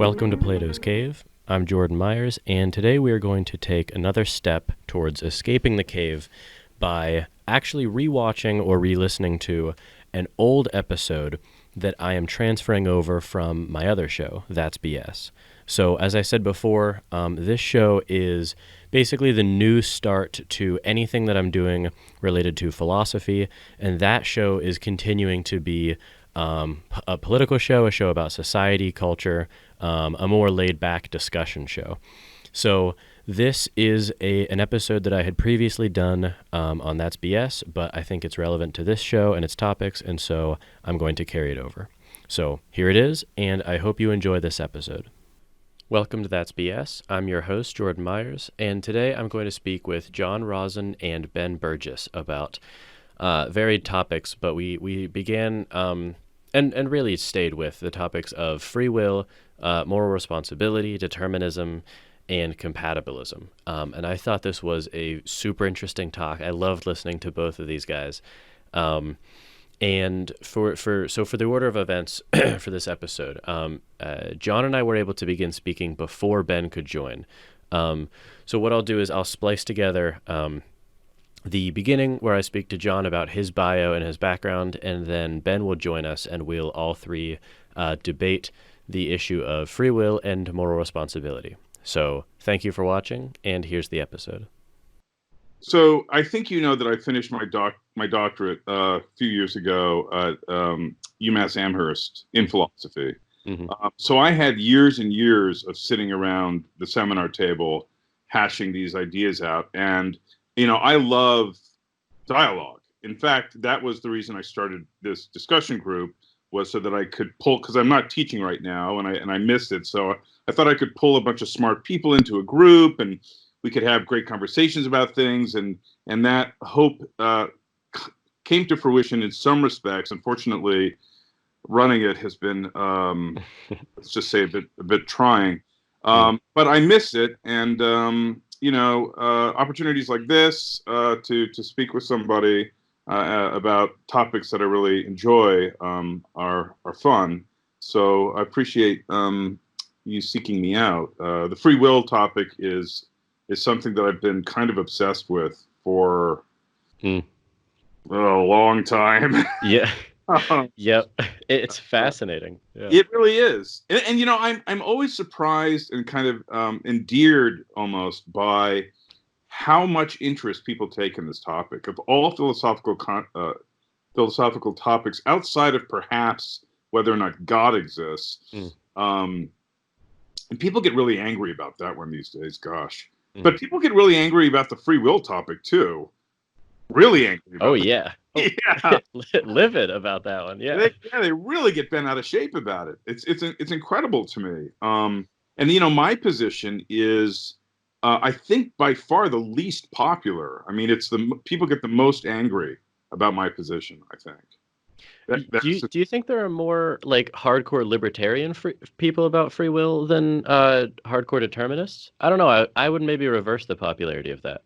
Welcome to Plato's Cave. I'm Jordan Myers, and today we are going to take another step towards escaping the cave by actually rewatching or re-listening to an old episode that I am transferring over from my other show, That's BS. So, as I said before, this show is basically the new start to anything that I'm doing related to philosophy, and that show is continuing to be a political show, a show about society, culture, a more laid-back discussion show. So this is an episode that I had previously done on That's BS, but I think it's relevant to this show and its topics, and so I'm going to carry it over. So here it is, and I hope you enjoy this episode. Welcome to That's BS. I'm your host, Jordan Myers, and today I'm going to speak with Jon Rosen and Ben Burgis about varied topics, but we began and really stayed with the topics of free will, moral responsibility, determinism, and compatibilism. And I thought this was a super interesting talk. I loved listening to both of these guys. And for the order of events for this episode, Jon and I were able to begin speaking before Ben could join. So what I'll do is I'll splice together the beginning where I speak to Jon about his bio and his background, and then Ben will join us and we'll all three debate the issue of free will and moral responsibility. So thank you for watching, and here's the episode. So I think you know that I finished my doctorate a few years ago at UMass Amherst in philosophy. Mm-hmm. So I had years and years of sitting around the seminar table, hashing these ideas out. And, you know, I love dialogue. In fact, that was the reason I started this discussion group, was so that I could pull, because I'm not teaching right now and I missed it. So I thought I could pull a bunch of smart people into a group and we could have great conversations about things, and that hope came to fruition in some respects. Unfortunately, running it has been, let's just say, a bit trying. But I miss it, and opportunities like this to speak with somebody about topics that I really enjoy are fun. So I appreciate you seeking me out. The free will topic is something that I've been kind of obsessed with for a long time. Yeah. Yep. It's fascinating. Yeah. It really is. And you know, I'm always surprised and kind of endeared almost by how much interest people take in this topic. Of all philosophical topics, outside of perhaps whether or not God exists, and people get really angry about that one these days, gosh. But people get really angry about the free will topic too. Really angry about that. Yeah. Yeah. Livid about that one. Yeah. They really get bent out of shape about it. It's incredible to me. And you know, my position is I think by far the least popular. I mean, it's people get the most angry about my position, I think. Do you think there are more like hardcore libertarian people about free will than hardcore determinists? I don't know. I would maybe reverse the popularity of that.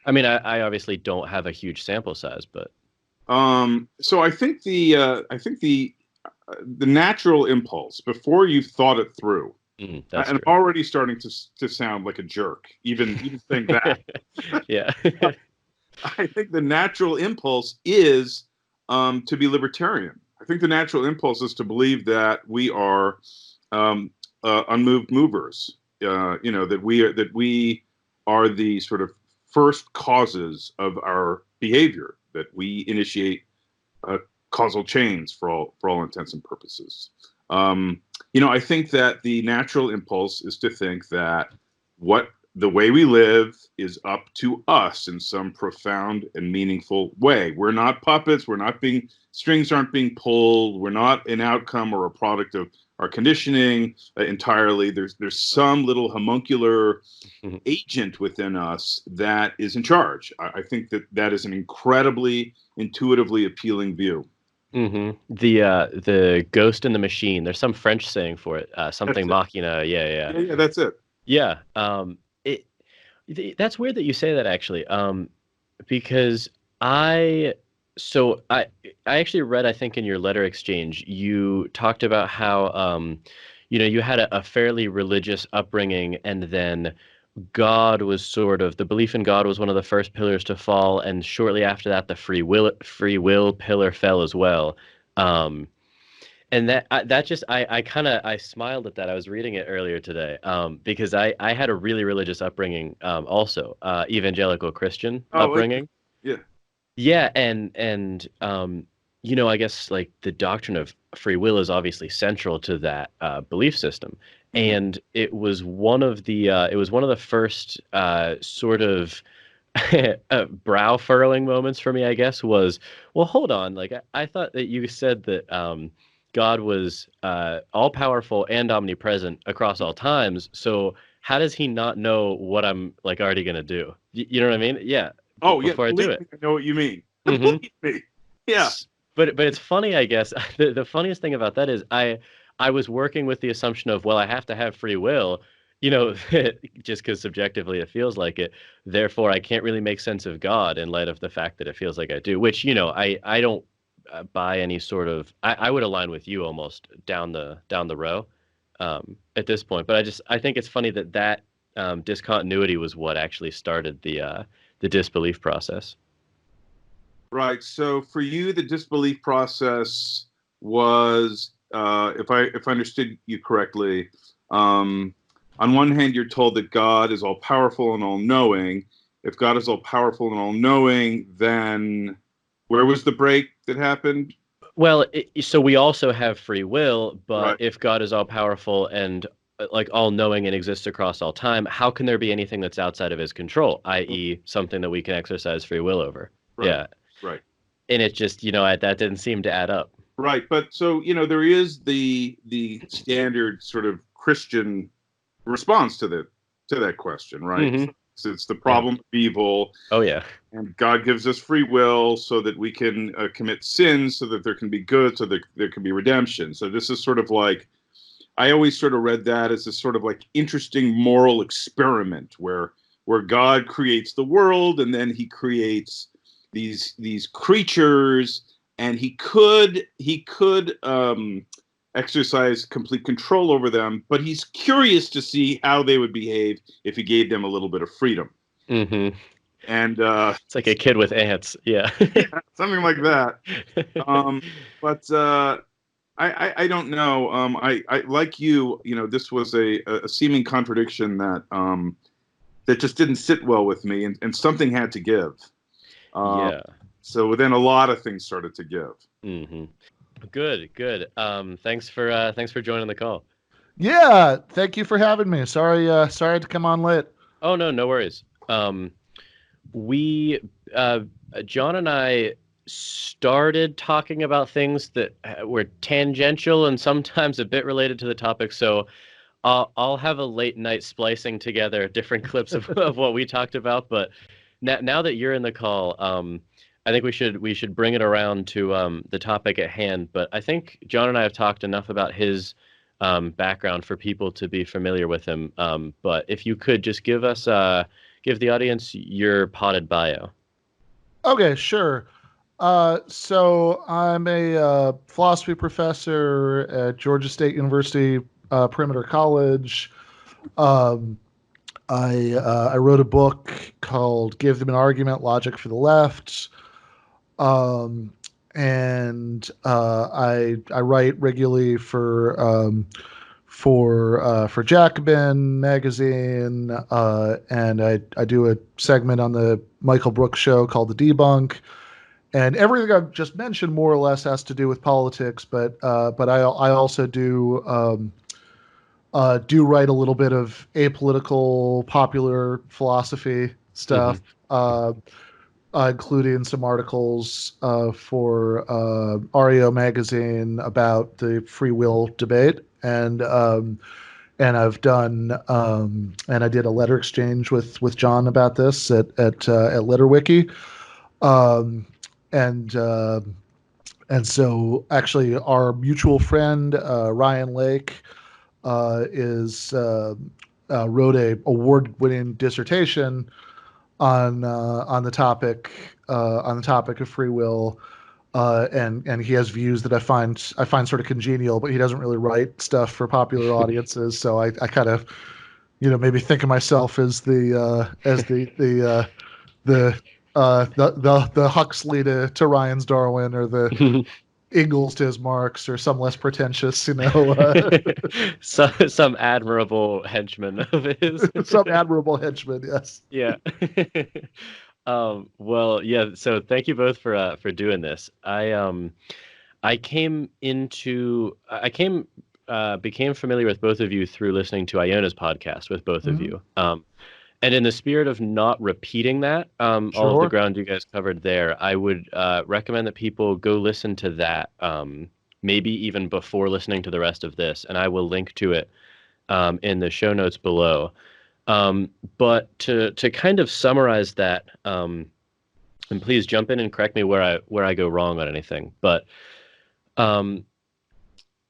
I mean, I obviously don't have a huge sample size, but so I think the natural impulse before you've thought it through. And I'm already starting to sound like a jerk, even saying that. Yeah. I think the natural impulse is to be libertarian. I think the natural impulse is to believe that we are unmoved movers. That we are the sort of first causes of our behavior. That we initiate causal chains for all intents and purposes. I think that the natural impulse is to think that the way we live is up to us in some profound and meaningful way. We're not puppets. Strings aren't being pulled. We're not an outcome or a product of our conditioning entirely. There's some little homuncular agent within us that is in charge. I think that is an incredibly intuitively appealing view. Mm-hmm. The ghost in the machine. There's some French saying for it. Something machina. Yeah, that's it. Yeah. That's weird that you say that, actually, because I So I actually read, I think, in your letter exchange, you talked about how you had a fairly religious upbringing, and then God was sort of the belief in God was one of the first pillars to fall, and shortly after that, the free will pillar fell as well. Um, and that just I kind of I smiled at that. I was reading it earlier today because I had a really religious upbringing also evangelical Christian Oh, upbringing. yeah. Yeah, and I guess like the doctrine of free will is obviously central to that belief system, Mhm. and it was one of the first sort of brow furrowing moments for me, I guess, was, well, hold on, like I thought that you said that God was all powerful and omnipresent across all times, so how does he not know what I'm like already gonna do? You know what I mean? Yeah, Oh, yeah. before I do Believe it. me, I know what you mean. hmm Believe me. Yeah. but it's funny, I guess. The funniest thing about that is I was working with the assumption of, well, I have to have free will, just because subjectively it feels like it. Therefore, I can't really make sense of God in light of the fact that it feels like I do. Which I don't buy any sort of. I would align with you almost down the row at this point. But I think it's funny that discontinuity was what actually started the disbelief process. Right. So for you, the disbelief process was, if I understood you correctly, um, on one hand, you're told that God is all powerful and all knowing. If God is all powerful and all knowing, then where was the break that happened? Well, so we also have free will, but Right. if God is all powerful and like all knowing and exists across all time, how can there be anything that's outside of his control, i.e., something that we can exercise free will over? Right. Yeah. Right. And it just, that didn't seem to add up. Right. But so, there is the standard sort of Christian response to that question, right? hmm So it's the Yeah. problem of evil, Oh, yeah. and God gives us free will so that we can commit sins, so that there can be good, so that there can be redemption. So this is sort of like, I always sort of read that as a sort of like interesting moral experiment where God creates the world, and then he creates these creatures, and he could exercise complete control over them, but he's curious to see how they would behave if he gave them a little bit of freedom. hmm And It's like a kid with ants. Yeah. yeah, something like that. Um, but I don't know. I like this was a seeming contradiction that just didn't sit well with me, and something had to give. Um, Yeah. so then a lot of things started to give. hmm Good, good. Thanks for joining the call. Yeah, thank you for having me. Sorry I had to come on late. Oh, no, no worries. We uh John and I started talking about things that were tangential and sometimes a bit related to the topic, so I'll have a late night splicing together different clips of what we talked about. But now that you're in the call, I think we should bring it around to the topic at hand. But I think John and I have talked enough about his background for people to be familiar with him. But if you could just give the audience your potted bio. Okay, sure. So I'm a philosophy professor at Georgia State University, Perimeter College. Um, I wrote a book called "Give Them an Argument: Logic for the Left," um, and I write regularly for Jacobin magazine, and I do a segment on the Michael Brooks show called The Debunk. And everything I've just mentioned more or less has to do with politics, but I also do write a little bit of apolitical popular philosophy hmm stuff, including some articles for REO magazine about the free will debate, and I've done and I did a letter exchange with John about this at LetterWiki, um, and uh, and so actually our mutual friend Ryan Lake is wrote a award winning dissertation on the topic of free will, and he has views that I find sort of congenial, but he doesn't really write stuff for popular audiences, so I kind of maybe think of myself as the Huxley to Ryan's Darwin, or the Ingalls to his Marx, or some less pretentious, Some admirable henchman of his. some admirable henchman. Yes. Yeah. Well, yeah, so thank you both for doing this. I became familiar with both of you through listening to Iona's podcast with both of Mhm. you. And in the spirit of not repeating that, all of the Sure. ground you guys covered there, I would recommend that people go listen to that, maybe even before listening to the rest of this, and I will link to it in the show notes below. But to kind of summarize that, and please jump in and correct me where I go wrong on anything. But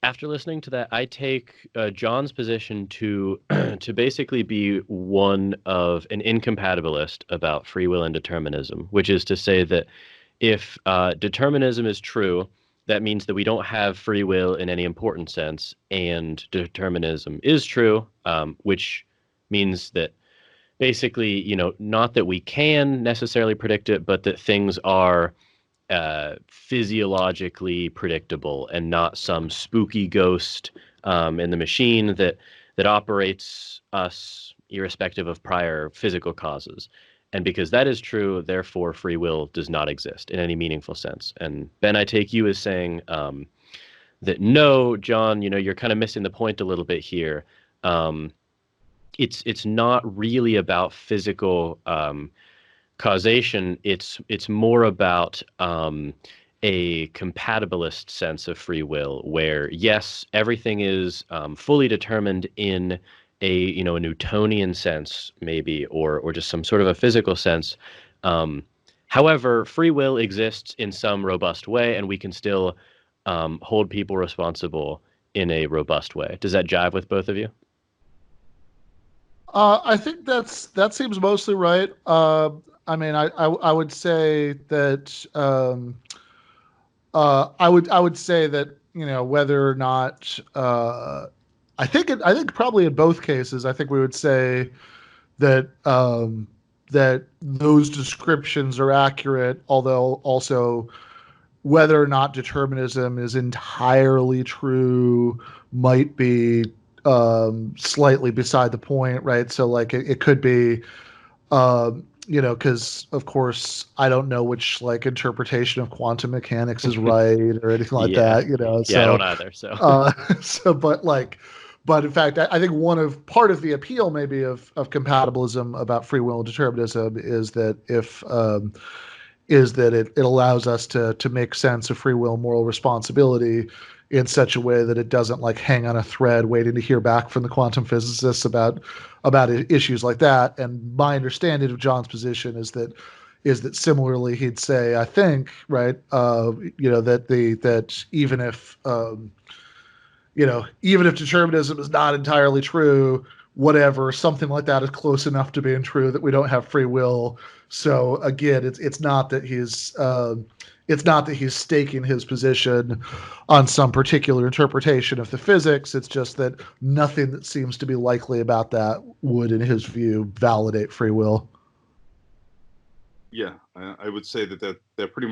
after listening to that, I take John's position to to basically be one of an incompatibilist about free will and determinism, which is to say that if determinism is true, that means that we don't have free will in any important sense, and determinism is true, which means that basically, not that we can necessarily predict it, but that things are physiologically predictable and not some spooky ghost in the machine that operates us irrespective of prior physical causes. And because that is true, therefore free will does not exist in any meaningful sense. And Ben, I take you as saying that no, John, you're kind of missing the point a little bit here. It's not really about physical causation. It's more about a compatibilist sense of free will, where yes, everything is fully determined in a Newtonian sense, maybe, or just some sort of a physical sense. However, free will exists in some robust way, and we can still hold people responsible in a robust way. Does that jive with both of you? I think that seems mostly right. I mean, I would say that I would say that whether or not I think probably in both cases, I think we would say that that those descriptions are accurate, although also whether or not determinism is entirely true might be slightly beside the point, right? So like it could be, because of course I don't know which like interpretation of quantum mechanics is right or anything like Yeah. that. Yeah, I don't So, either. So uh, so but in fact, I think part of the appeal maybe of compatibilism about free will and determinism is that it allows us to make sense of free will, moral responsibility in such a way that it doesn't like hang on a thread waiting to hear back from the quantum physicists about issues like that. And my understanding of John's position is that similarly he'd say, I think, right, that even if determinism is not entirely true, whatever, something like that is close enough to being true that we don't have free will. So again, it's not that he's staking his position on some particular interpretation of the physics. It's just that nothing that seems to be likely about that would, in his view, validate free will. Yeah, I would say that pretty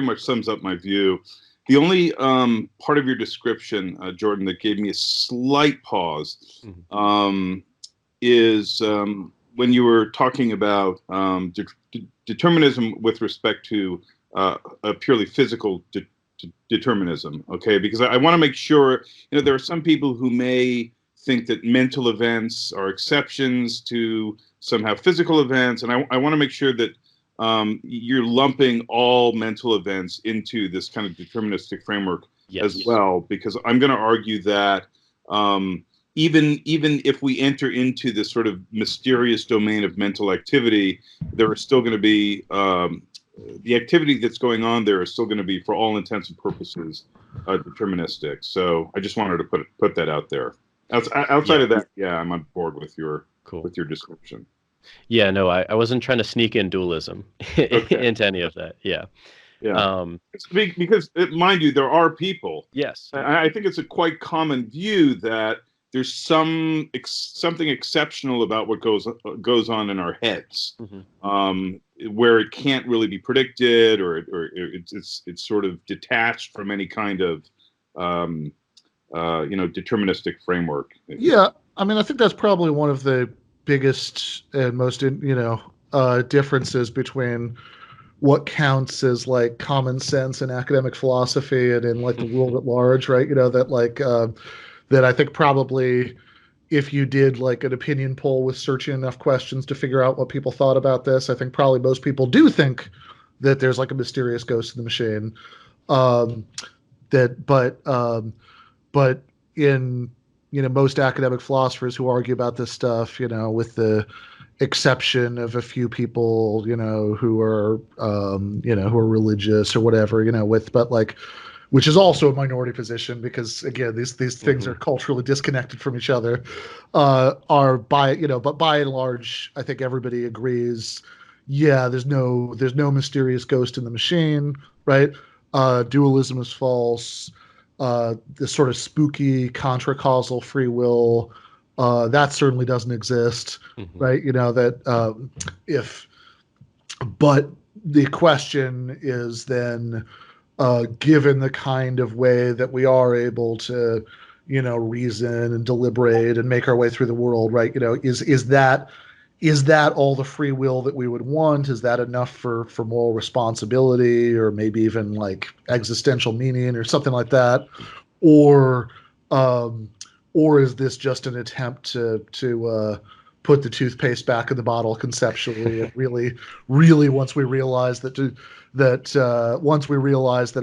much sums up my view. The only part of your description, Jordan, that gave me a slight pause is when you were talking about determinism with respect to a purely physical determinism. Okay, because I want to make sure, there are some people who may think that mental events are exceptions to somehow physical events, and I want to make sure that you're lumping all mental events into this kind of deterministic framework as well, because I'm going to argue that even if we enter into this sort of mysterious domain of mental activity, there are still going to be the activity that's going on there is still going to be, for all intents and purposes, deterministic. So I just wanted to put that out there. Outside of that, yeah, I'm on board with your cool. with your description. Yeah, no, I wasn't trying to sneak in dualism Okay. into any of that. Yeah. Yeah. Um, Because, mind you, there are people. yes. I think it's a quite common view that there's something exceptional about what goes on in our heads, Hmm. where it can't really be predicted, or it's sort of detached from any kind of um, deterministic framework. Yeah, I mean, I think that's probably one of the biggest and most, differences between what counts as like common sense in academic philosophy and in like the world at large, right? That I think probably if you did like an opinion poll with searching enough questions to figure out what people thought about this, I think probably most people do think that there's like a mysterious ghost in the machine. Um, that, but in most academic philosophers who argue about this stuff, with the exception of a few people, who are religious or whatever, with but like which is also a minority position because again these things Hmm. are culturally disconnected from each other, are by but by and large I think everybody agrees, yeah, there's no mysterious ghost in the machine, right? Dualism is false. This sort of spooky contra-causal free will, that certainly doesn't exist, Hmm. right? That if but the question is then, given the kind of way that we are able to, reason and deliberate and make our way through the world, right? Is that all the free will that we would want? Is that enough for moral responsibility, or maybe even like existential meaning, or something like that? Or um, or is this just an attempt to put the toothpaste back in the bottle conceptually, and really once we realize that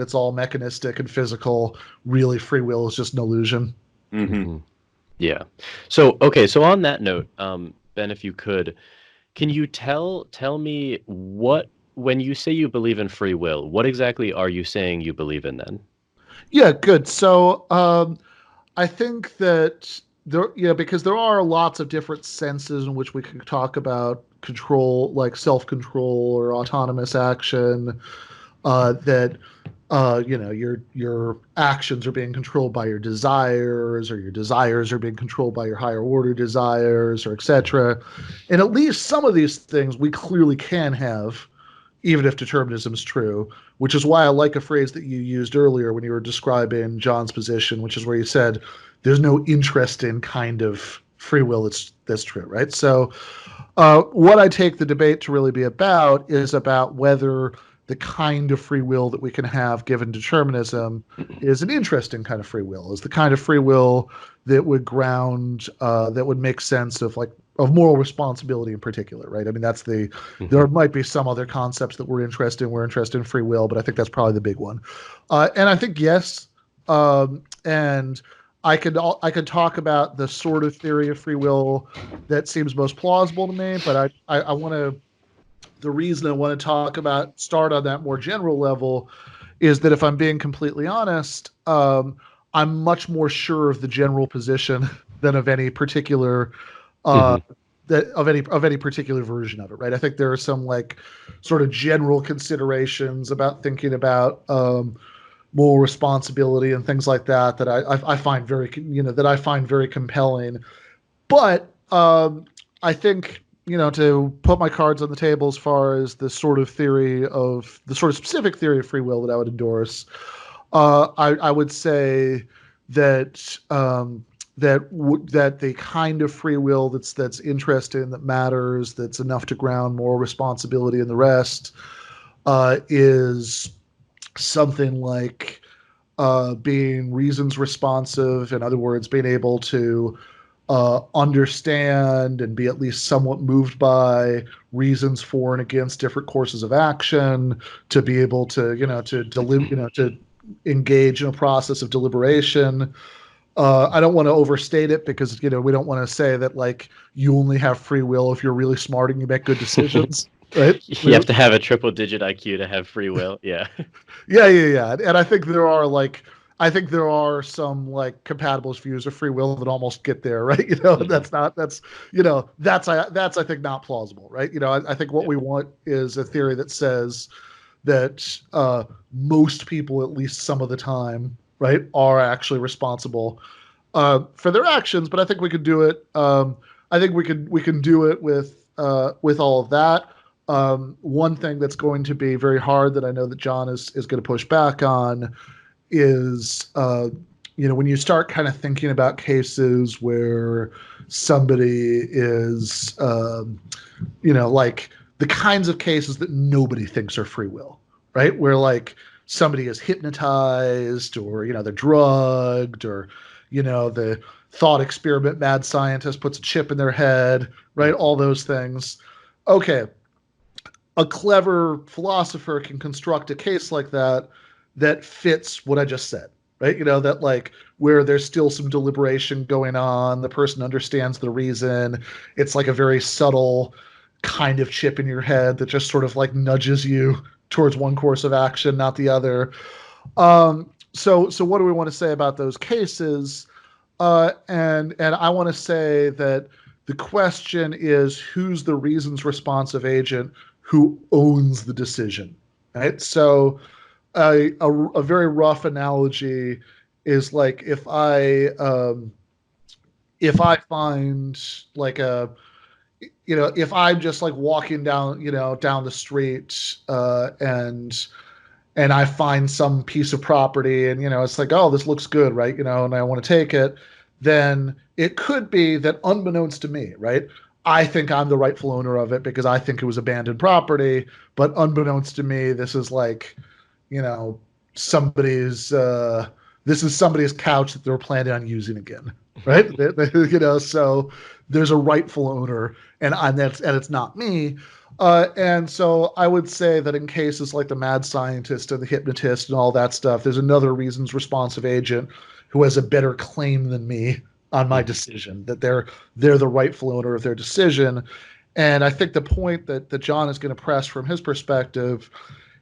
it's all mechanistic and physical, really free will is just an illusion. Hmm. Hmm. Yeah. So, okay, so on that note, Ben, if you could, can you tell me what, when you say you believe in free will, what exactly are you saying you believe in then? Yeah, good. So I think that there, because there are lots of different senses in which we can talk about control, like self-control or autonomous action. That your actions are being controlled by your desires, or your desires are being controlled by your higher order desires, or etc. And at least some of these things we clearly can have, even if determinism is true, which is why I like a phrase that you used earlier when you were describing John's position, which is where you said there's no interest in kind of free will that's true, right? So what I take the debate to really be about is about whether the kind of free will that we can have given determinism is an interesting kind of free will, is the kind of free will that would that would make sense of moral responsibility in particular, right? I mean, Hmm. there might be some other concepts that we're interested in. We're interested in free will, but I think that's probably the big one. And I think yes, and I could talk about the sort of theory of free will that seems most plausible to me, but I want to the reason I want to start on that more general level is that if I'm being completely honest, I'm much more sure of the general position than of any particular uh, Hmm. of any particular version of it, right? I think there are some like sort of general considerations about thinking about moral responsibility and things like that that I find very compelling. But I think, to put my cards on the table as far as the sort of specific theory of free will that I would endorse, I would say that that the kind of free will that's interesting, that matters, that's enough to ground moral responsibility and the rest, is something like being reasons responsive. In other words, being able to understand and be at least somewhat moved by reasons for and against different courses of action, to be able to to engage in a process of deliberation. I don't want to overstate it because we don't want to say that like you only have free will if you're really smart and you make good decisions, right? You have to have a triple digit IQ to have free will. Yeah. Yeah, yeah, yeah. And I think there are like I think there are some like compatibilist views of free will that almost get there, right? You know, that's not that's you know that's I think not plausible, right? You know, I think what Yeah. we want is a theory that says that most people, at least some of the time, right, are actually responsible for their actions. But I think we could do it. I think we can do it with all of that. One thing that's going to be very hard that I know that John is going to push back on is when you start kind of thinking about cases where somebody is like the kinds of cases that nobody thinks are free will, right? Where like somebody is hypnotized or they're drugged or the thought experiment mad scientist puts a chip in their head, right? All those things. Okay, a clever philosopher can construct a case like that that fits what I just said, right? That like where there's still some deliberation going on, the person understands the reason. It's like a very subtle kind of chip in your head that just sort of like nudges you towards one course of action, not the other. So what do we want to say about those cases? And I want to say that the question is who's the reasons responsive agent who owns the decision, right? So a very rough analogy is like if I find like if I'm just like walking down down the street and I find some piece of property and it's like, oh, this looks good, right? And I want to take it, then it could be that unbeknownst to me, right? I think I'm the rightful owner of it because I think it was abandoned property, but unbeknownst to me, this is like, you know, somebody's this is somebody's couch that they're planning on using again, right? So there's a rightful owner, and it's not me. And so I would say that in cases like the mad scientist and the hypnotist and all that stuff, there's another reasons responsive agent who has a better claim than me on my decision, that they're the rightful owner of their decision. And I think the point that John is going to press from his perspective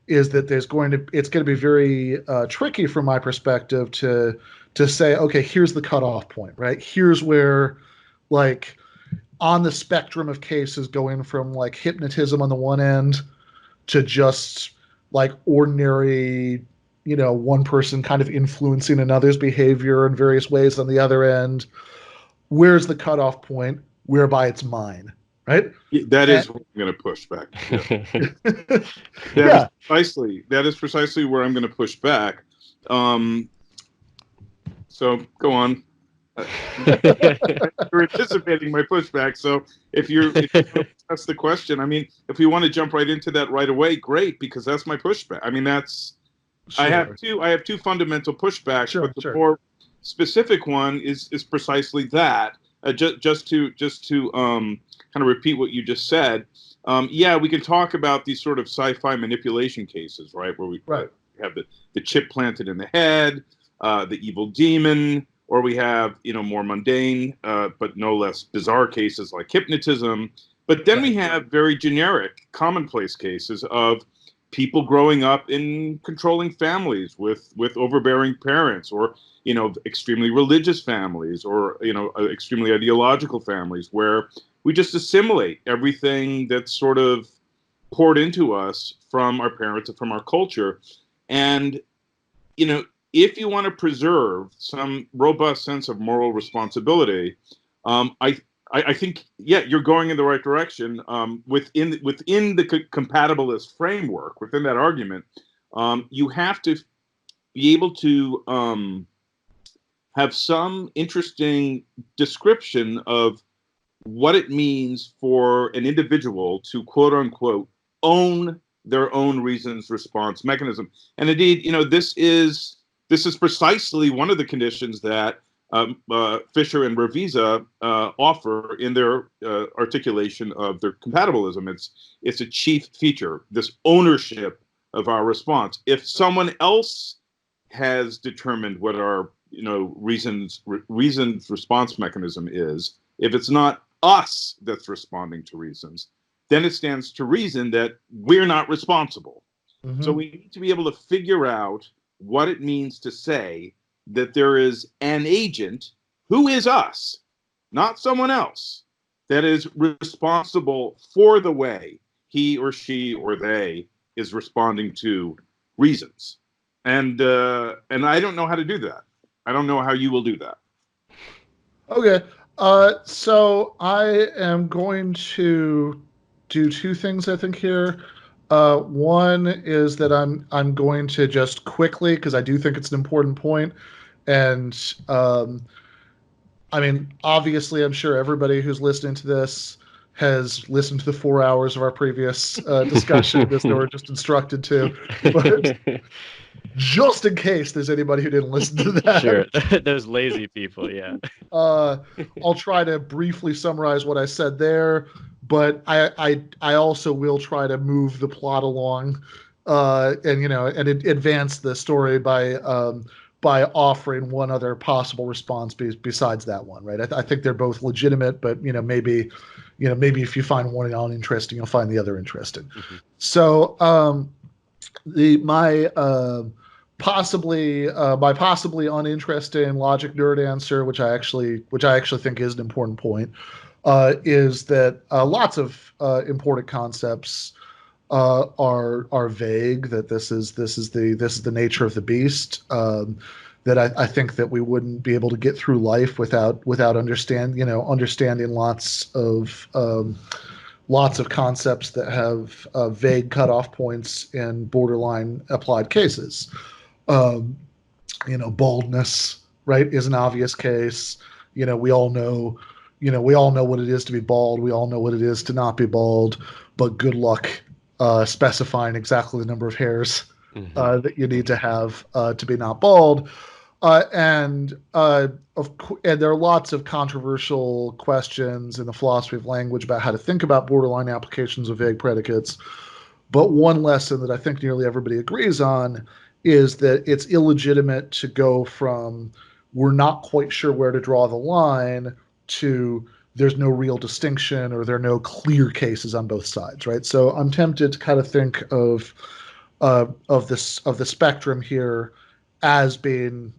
is that it's going to be very tricky from my perspective to say, okay, here's the cutoff point, right? Here's where like on the spectrum of cases going from like hypnotism on the one end to just like ordinary, one person kind of influencing another's behavior in various ways on the other end. Where's the cutoff point whereby it's mine, right? That And, is what I'm going to push back. yeah. That is precisely where I'm going to push back. So go on. You're anticipating my pushback. So if you that's the question. I mean, if we want to jump right into that right away, great, because that's my pushback. I mean, that's Sure. I have two fundamental pushbacks, Sure, but the sure. more specific one is precisely that. Just to kind of repeat what you just said. Yeah, we can talk about these sort of sci-fi manipulation cases, right, where we have the chip planted in the head, the evil demon, or we have more mundane but no less bizarre cases like hypnotism. But then we have very generic, commonplace cases of people growing up in controlling families with overbearing parents, or extremely religious families, or extremely ideological families, where we just assimilate everything that's sort of poured into us from our parents and from our culture. And if you want to preserve some robust sense of moral responsibility, I think, yeah, you're going in the right direction. Within the compatibilist framework, within that argument, you have to be able to have some interesting description of what it means for an individual to quote unquote own their own reasons response mechanism. And indeed, this is precisely one of the conditions that Fisher and Revisa offer in their articulation of their compatibilism. It's a chief feature, this ownership of our response. If someone else has determined what our reasons response mechanism is, if it's not us that's responding to reasons, then it stands to reason that we're not responsible. So we need to be able to figure out what it means to say that there is an agent who is us, not someone else, that is responsible for the way he or she or they is responding to reasons. And I don't know how to do that. I don't know how you will do that. Okay. So I am going to do two things, I think, here. One is that I'm going to just quickly, because I do think it's an important point, and I mean, obviously, I'm sure everybody who's listening to this has listened to the 4 hours of our previous discussion as they were just instructed to. But just in case there's anybody who didn't listen to that, Sure, those lazy people, yeah. I'll try to briefly summarize what I said there. But I also will try to move the plot along, and advance the story by offering one other possible response besides that one, right? I think they're both legitimate, but maybe if you find one uninteresting, you'll find the other interesting. Mm-hmm. So my possibly uninteresting logic nerd answer, which I actually think is an important point, is that lots of important concepts are vague. That this is the nature of the beast. That I think that we wouldn't be able to get through life without understanding lots of concepts that have vague cutoff points in borderline applied cases. Baldness, right, is an obvious case. We all know what it is to be bald. We all know what it is to not be bald. But good luck specifying exactly the number of hairs that you need to have to be not bald. And there are lots of controversial questions in the philosophy of language about how to think about borderline applications of vague predicates. But one lesson that I think nearly everybody agrees on is that it's illegitimate to go from we're not quite sure where to draw the line to there's no real distinction or there are no clear cases on both sides, right? So I'm tempted to kind of think of the spectrum here as being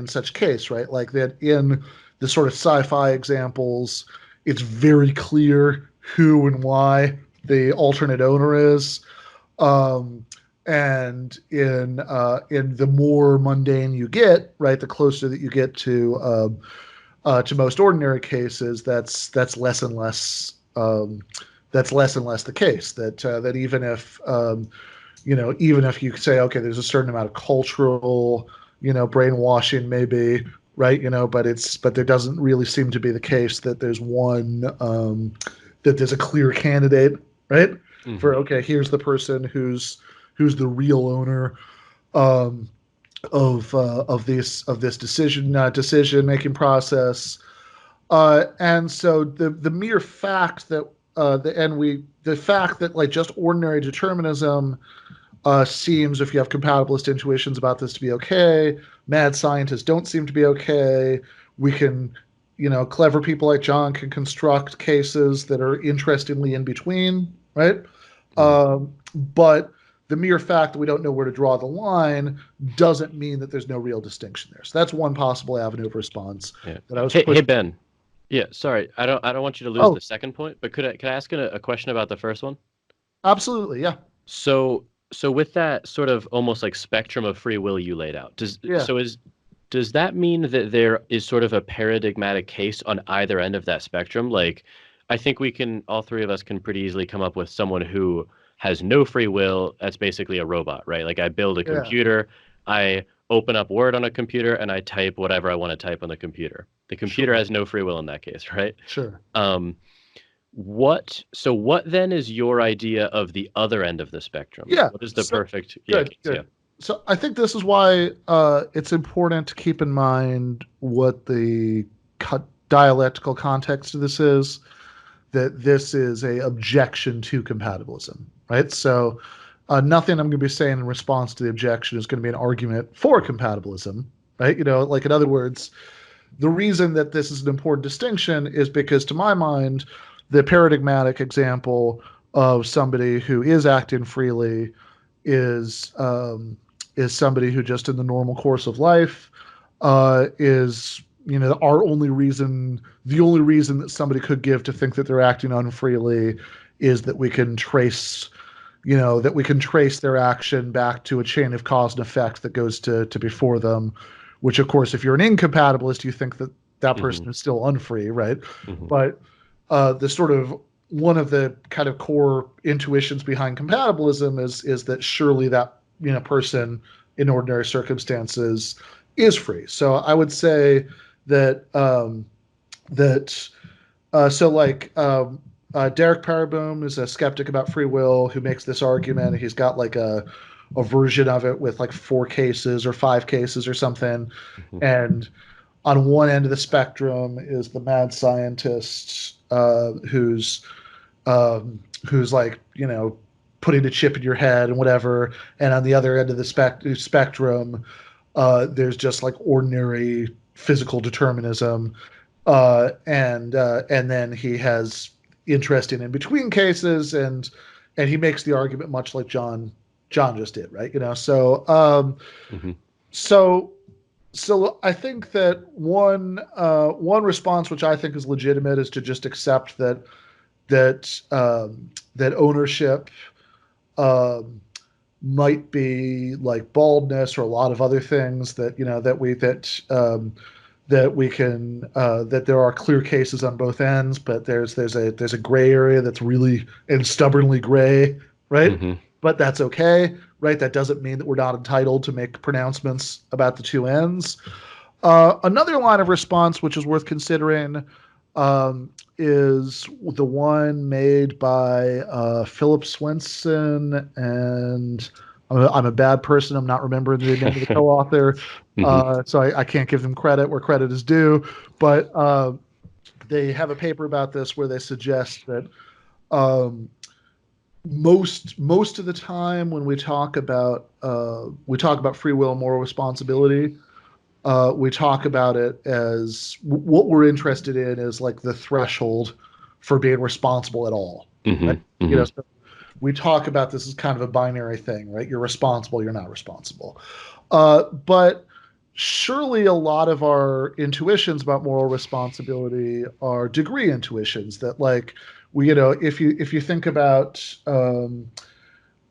such case, right? Like that in the sort of sci-fi examples, it's very clear who and why the alternate owner is. And in the more mundane you get, right, the closer that you get to most ordinary cases, that's less and less the case. That even if you say, okay, there's a certain amount of cultural, brainwashing maybe, right, but there doesn't really seem to be the case that there's that there's a clear candidate, right, for okay, here's the person who's the real owner of this decision making process, and so the mere fact that the fact that like just ordinary determinism seems, if you have compatibilist intuitions about this, to be okay. Mad scientists don't seem to be okay. We can, clever people like John can construct cases that are interestingly in between, right? But the mere fact that we don't know where to draw the line doesn't mean that there's no real distinction there. So that's one possible avenue of response. Yeah. That I was Hey Ben. Yeah, sorry. I don't want you to lose the second point, but could I ask a question about the first one? Absolutely, yeah. So with that sort of almost like spectrum of free will you laid out, does that mean that there is sort of a paradigmatic case on either end of that spectrum? Like, I think all three of us can pretty easily come up with someone who has no free will. That's basically a robot, right? Like I build a computer, I open up Word on a computer, and I type whatever I want to type on the computer. The computer has no free will in that case, right? Sure. What then is your idea of the other end of the spectrum? Yeah. What is the perfect good. Yeah. So I think this is why it's important to keep in mind what the dialectical context of this is, that this is a objection to compatibilism, right? So nothing I'm going to be saying in response to the objection is going to be an argument for compatibilism, right? Like in other words, the reason that this is an important distinction is because, to my mind, the paradigmatic example of somebody who is acting freely is is somebody who just in the normal course of life is, the only reason that somebody could give to think that they're acting unfreely is that we can trace their action back to a chain of cause and effect that goes to before them, which of course, if you're an incompatibilist, you think that that person is still unfree, right? But the sort of one of the kind of core intuitions behind compatibilism is that surely that person in ordinary circumstances is free. So I would say that Derek Paraboom is a skeptic about free will who makes this argument. He's got like a version of it with like 4 cases or 5 cases or something. And on one end of the spectrum is the mad scientist who's like, putting a chip in your head and whatever. And on the other end of the spectrum, there's just like ordinary physical determinism. And then he has interest in between cases, and he makes the argument much like John just did, right? So I think that one response which I think is legitimate is to just accept that ownership might be like baldness or a lot of other things that that there are clear cases on both ends, but there's a gray area that's really and stubbornly gray, right? But that's okay, right? That doesn't mean that we're not entitled to make pronouncements about the two ends. Another line of response which is worth considering is the one made by Philip Swenson, and I'm a bad person. I'm not remembering the name of the co-author, so I can't give them credit where credit is due. But they have a paper about this where they suggest that most of the time when we talk about free will and moral responsibility, we talk about it as what we're interested in is like the threshold for being responsible at all. Right? So we talk about this as kind of a binary thing, right? You're responsible, you're not responsible. But surely a lot of our intuitions about moral responsibility are degree intuitions that, like, if you think about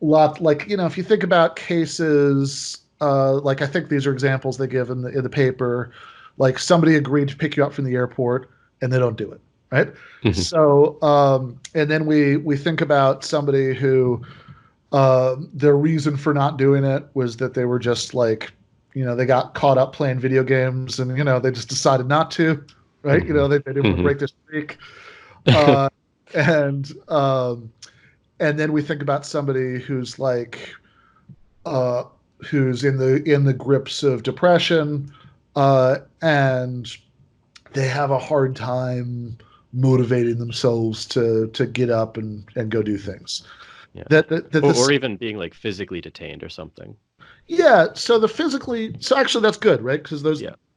if you think about cases, like I think these are examples they give in the paper, like somebody agreed to pick you up from the airport and they don't do it, right? So and then we think about somebody who their reason for not doing it was that they were just like, they got caught up playing video games and they just decided not to, right? They didn't want to break their streak. And then we think about somebody who's like who's in the grips of depression, and they have a hard time motivating themselves to get up and go do things. Yeah. Or even being like physically detained or something. Yeah. So actually that's good, right? Because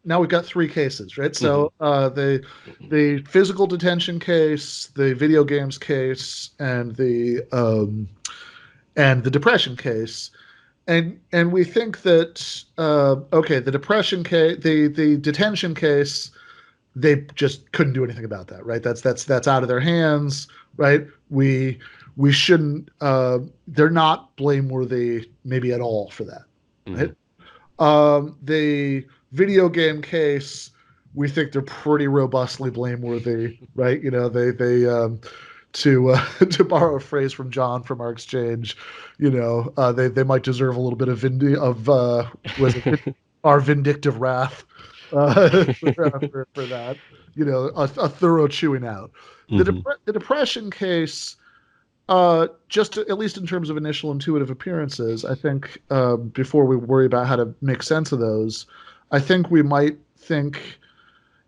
now we've got 3 cases, right? So the physical detention case, the video games case, and the depression case. And we think that the depression case, the detention case, they just couldn't do anything about that, right? That's out of their hands, right? We shouldn't. They're not blameworthy, maybe at all, for that, right? The video game case, we think they're pretty robustly blameworthy, right? To borrow a phrase from John from our exchange, they might deserve a little bit of our vindictive wrath for that, a thorough chewing out. The depression case, just at least in terms of initial intuitive appearances, I think before we worry about how to make sense of those, I think we might think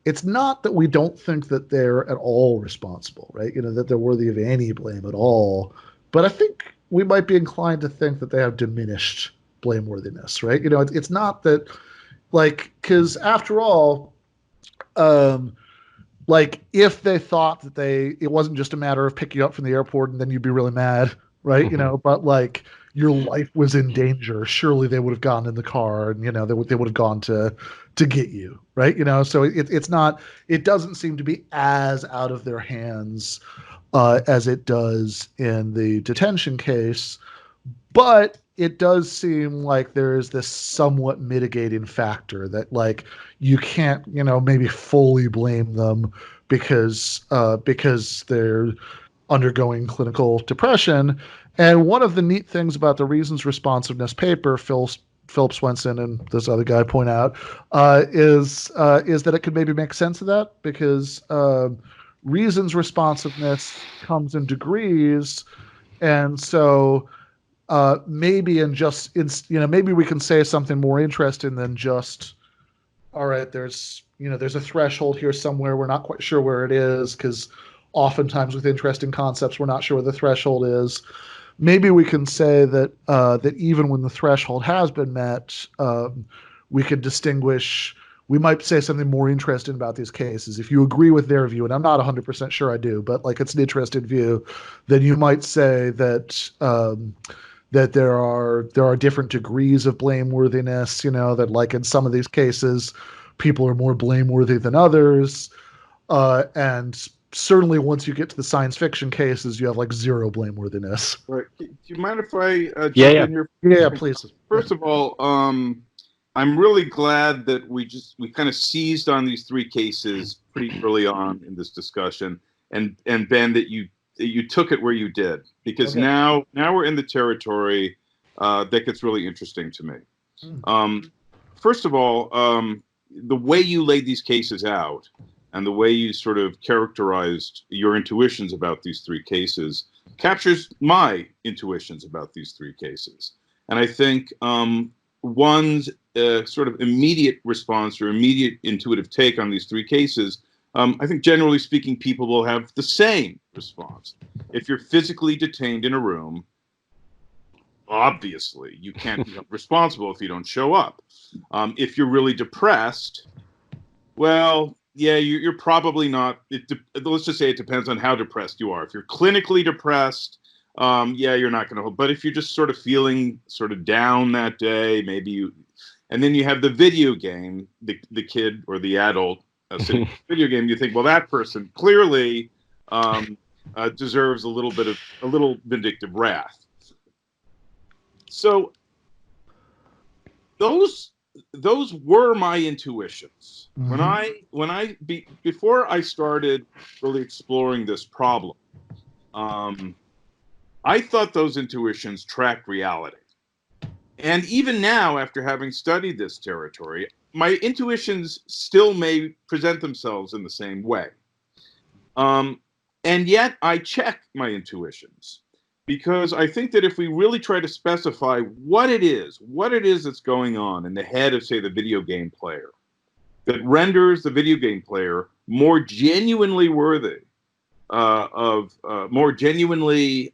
it's not that we don't think that they're at all responsible, right? That they're worthy of any blame at all. But I think we might be inclined to think that they have diminished blameworthiness, right? It's not that, like, because after all, like if they thought that it wasn't just a matter of picking you up from the airport and then you'd be really mad, right? But like your life was in danger, surely they would have gone in the car, and they would have gone to get you, right? So it's not, it doesn't seem to be as out of their hands as it does in the detention case, but it does seem like there is this somewhat mitigating factor that, like, you can't maybe fully blame them because they're undergoing clinical depression. And one of the neat things about the reasons responsiveness paper, Philip Swenson and this other guy point out, is that it could maybe make sense of that, because reasons responsiveness comes in degrees, and so maybe maybe we can say something more interesting than just, all right, there's a threshold here somewhere, we're not quite sure where it is, because oftentimes with interesting concepts we're not sure where the threshold is. Maybe we can say that even when the threshold has been met, we could distinguish. We might say something more interesting about these cases. If you agree with their view, and I'm not 100% sure I do, but like it's an interesting view, then you might say that there are different degrees of blameworthiness. That like in some of these cases, people are more blameworthy than others, and certainly once you get to the science fiction cases, you have like zero blameworthiness. Right. Do you mind if I Yeah, jump yeah. in here? Yeah, please. First of all, I'm really glad that we kind of seized on these three cases pretty early on in this discussion, and Ben, that you took it where you did, because Okay. now we're in the territory that gets really interesting to me. First of all, the way you laid these cases out and the way you sort of characterized your intuitions about these three cases captures my intuitions about these three cases. And I think one's sort of immediate response or immediate intuitive take on these three cases, I think generally speaking, people will have the same response. If you're physically detained in a room, obviously you can't be responsible if you don't show up. If you're really depressed, well, yeah, you're probably not. Let's just say it depends on how depressed you are. If you're clinically depressed, yeah, you're not going to. But if you're just sort of feeling sort of down that day, maybe you. And then you have the video game, the kid or the adult sitting in the video game. You think, well, that person clearly deserves a little vindictive wrath. So those were my intuitions. Before I started really exploring this problem, I thought those intuitions tracked reality. And even now, after having studied this territory, my intuitions still may present themselves in the same way. And yet I check my intuitions, because I think that if we really try to specify what it is that's going on in the head of, say, the video game player, that renders the video game player more genuinely worthy more genuinely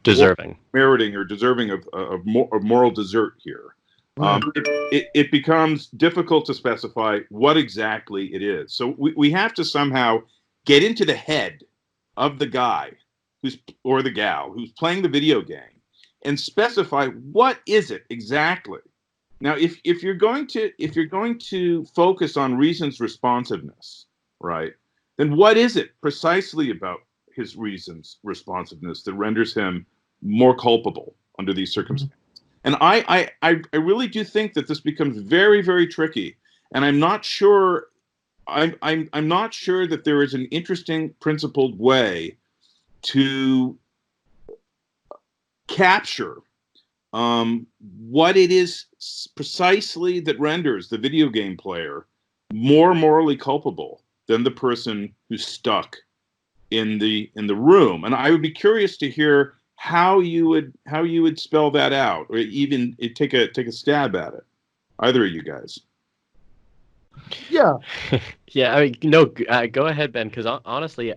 Deserving. meriting or deserving of moral desert here, it becomes difficult to specify what exactly it is. So we have to somehow get into the head of the guy or the gal who's playing the video game and specify what is it exactly. Now, if you're going to focus on reason's responsiveness, right, then what is it precisely about his reason's responsiveness that renders him more culpable under these circumstances? And I really do think that this becomes very, very tricky. And I'm not sure I'm not sure that there is an interesting principled way to capture what it is precisely that renders the video game player more morally culpable than the person who's stuck in the room. And I would be curious to hear how you would spell that out, or even take a stab at it. Either of you guys. Yeah. Yeah, I mean, no, go ahead, Ben, because honestly,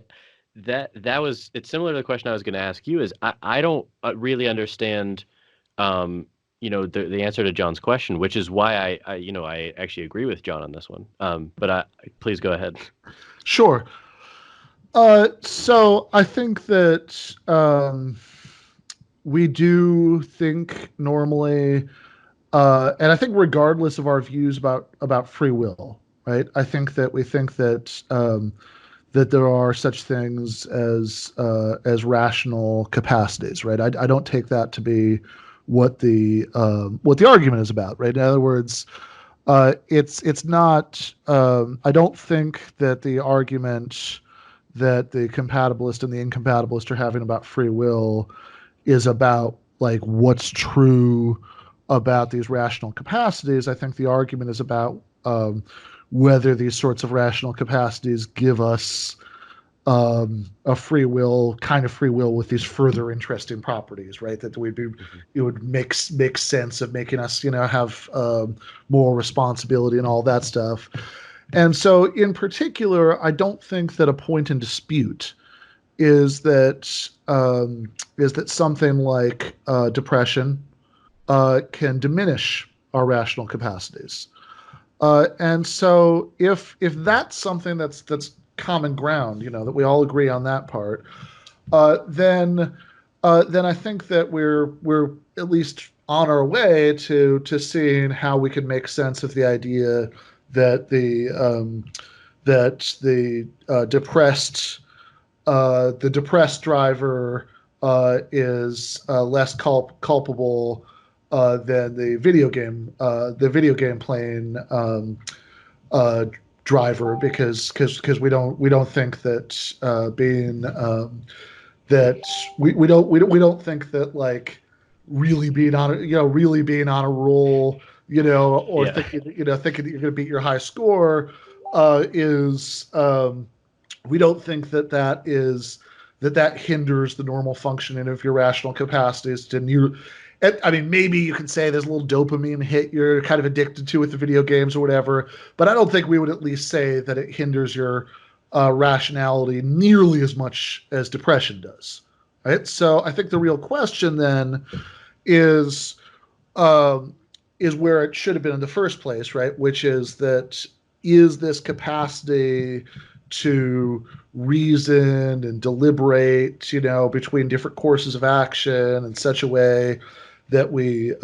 it's similar to the question I was going to ask you. Is I don't really understand, the answer to John's question, which is why I actually agree with John on this one. But please go ahead. Sure. So I think that we do think normally, and I think regardless of our views about free will, right? I think that we think that there are such things as rational capacities, right? I don't take that to be what the argument is about, right? In other words, it's not. I don't think that the argument that the compatibilist and the incompatibilist are having about free will is about like what's true about these rational capacities. I think the argument is about whether these sorts of rational capacities give us a free will, kind of free will with these further interesting properties, right? That we'd be, it would make sense of making us, have more responsibility and all that stuff. And so, in particular, I don't think that a point in dispute is that something like depression can diminish our rational capacities. And so if that's something that's common ground, that we all agree on that part, then I think that we're at least on our way to seeing how we can make sense of the idea that the depressed driver is less culpable than the video game playing driver, because we don't think that being that we don't think that like really being on a roll, or thinking that you're going to beat your high score is we don't think that hinders the normal functioning of your rational capacities. I mean, maybe you can say there's a little dopamine hit you're kind of addicted to with the video games or whatever, but I don't think we would at least say that it hinders your rationality nearly as much as depression does. Right. So I think the real question then is where it should have been in the first place, right? Which is this capacity to reason and deliberate, between different courses of action in such a way that we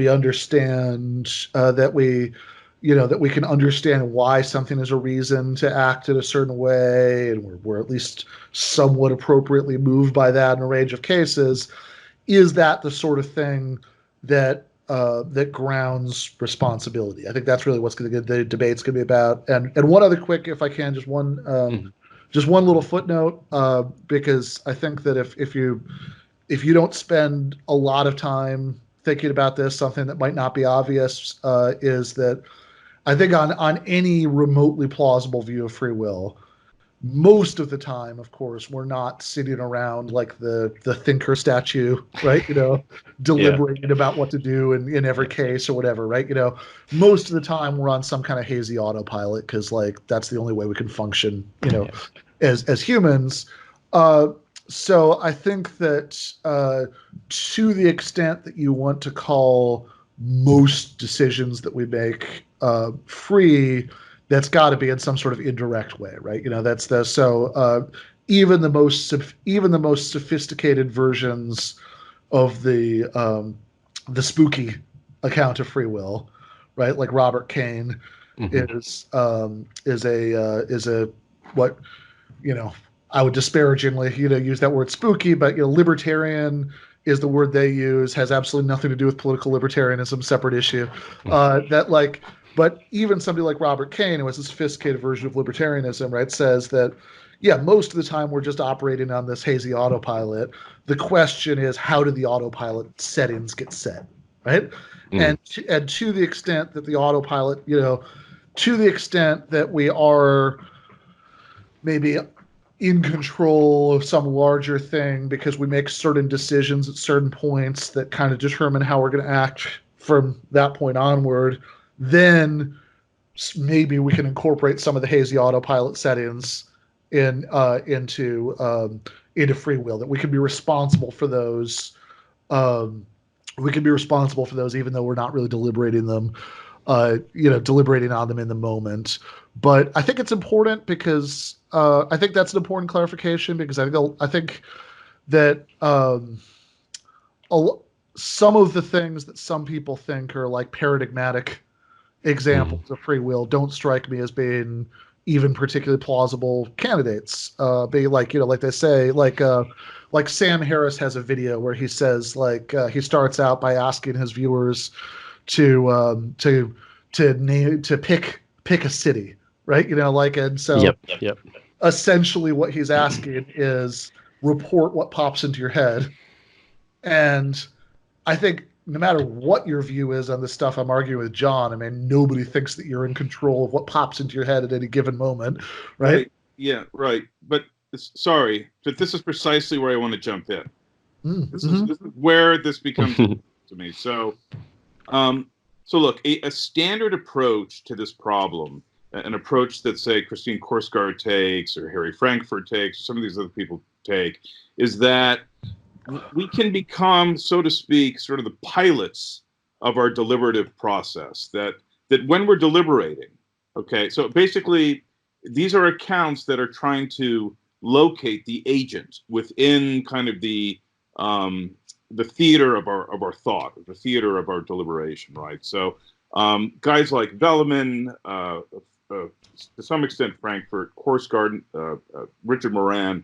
understand that we can understand why something is a reason to act in a certain way, and we're at least somewhat appropriately moved by that in a range of cases. Is that the sort of thing that grounds responsibility? I think that's really what's the debate's going to be about. And one other quick, if I can, just one little footnote, because I think that if you don't spend a lot of time thinking about this, something that might not be obvious is that I think on any remotely plausible view of free will, most of the time, of course, we're not sitting around like the thinker statue, right? Deliberating about what to do in every case or whatever, right? Most of the time we're on some kind of hazy autopilot because like that's the only way we can function, as humans. So I think that to the extent that you want to call most decisions that we make free, that's got to be in some sort of indirect way, right? Even the most sophisticated versions of the spooky account of free will, right? Like Robert Caine is a what I would disparagingly use that word spooky, but libertarian is the word they use, has absolutely nothing to do with political libertarianism, separate issue. But even somebody like Robert Caine, who has a sophisticated version of libertarianism, right, says that, yeah, most of the time we're just operating on this hazy autopilot. The question is, how do the autopilot settings get set, right? And to the extent that the autopilot, to the extent that we are maybe in control of some larger thing because we make certain decisions at certain points that kind of determine how we're going to act from that point onward, then maybe we can incorporate some of the hazy autopilot settings into free will, that we can be responsible for those. We can be responsible for those even though we're not really deliberating them. deliberating on them in the moment. But I think it's important because I think that's an important clarification, because I think that some of the things that some people think are like paradigmatic examples of free will don't strike me as being even particularly plausible candidates. Be like, like they say, like Sam Harris has a video where he says, he starts out by asking his viewers to pick a city, right? And so Yep. essentially what he's asking is report what pops into your head. And I think no matter what your view is on the stuff I'm arguing with John, I mean, nobody thinks that you're in control of what pops into your head at any given moment, right? Yeah, right. But sorry, but this is precisely where I want to jump in. This is where this becomes to me. So, look, a standard approach to this problem, an approach that, say, Christine Korsgaard takes, or Harry Frankfurt takes, or some of these other people take, is that we can become, so to speak, sort of the pilots of our deliberative process. That when we're deliberating, okay, so basically, these are accounts that are trying to locate the agent within kind of the theater of our thought, the theater of our deliberation, right? So guys like Velleman, to some extent Frankfurt, Korsgaard, Richard Moran,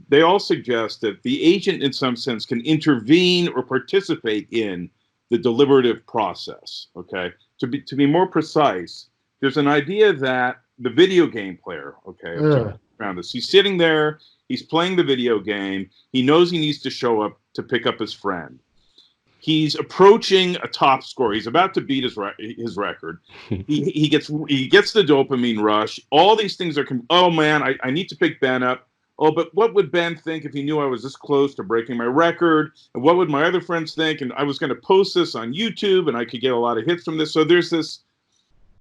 they all suggest that the agent in some sense can intervene or participate in the deliberative process, okay? To be more precise, there's an idea that the video game player, okay, around this, he's sitting there, he's playing the video game, he knows he needs to show up to pick up his friend. He's approaching a top score. He's about to beat his record. He gets the dopamine rush. All these things are, oh man, I need to pick Ben up. Oh, but what would Ben think if he knew I was this close to breaking my record? And what would my other friends think? And I was going to post this on YouTube, and I could get a lot of hits from this. So there is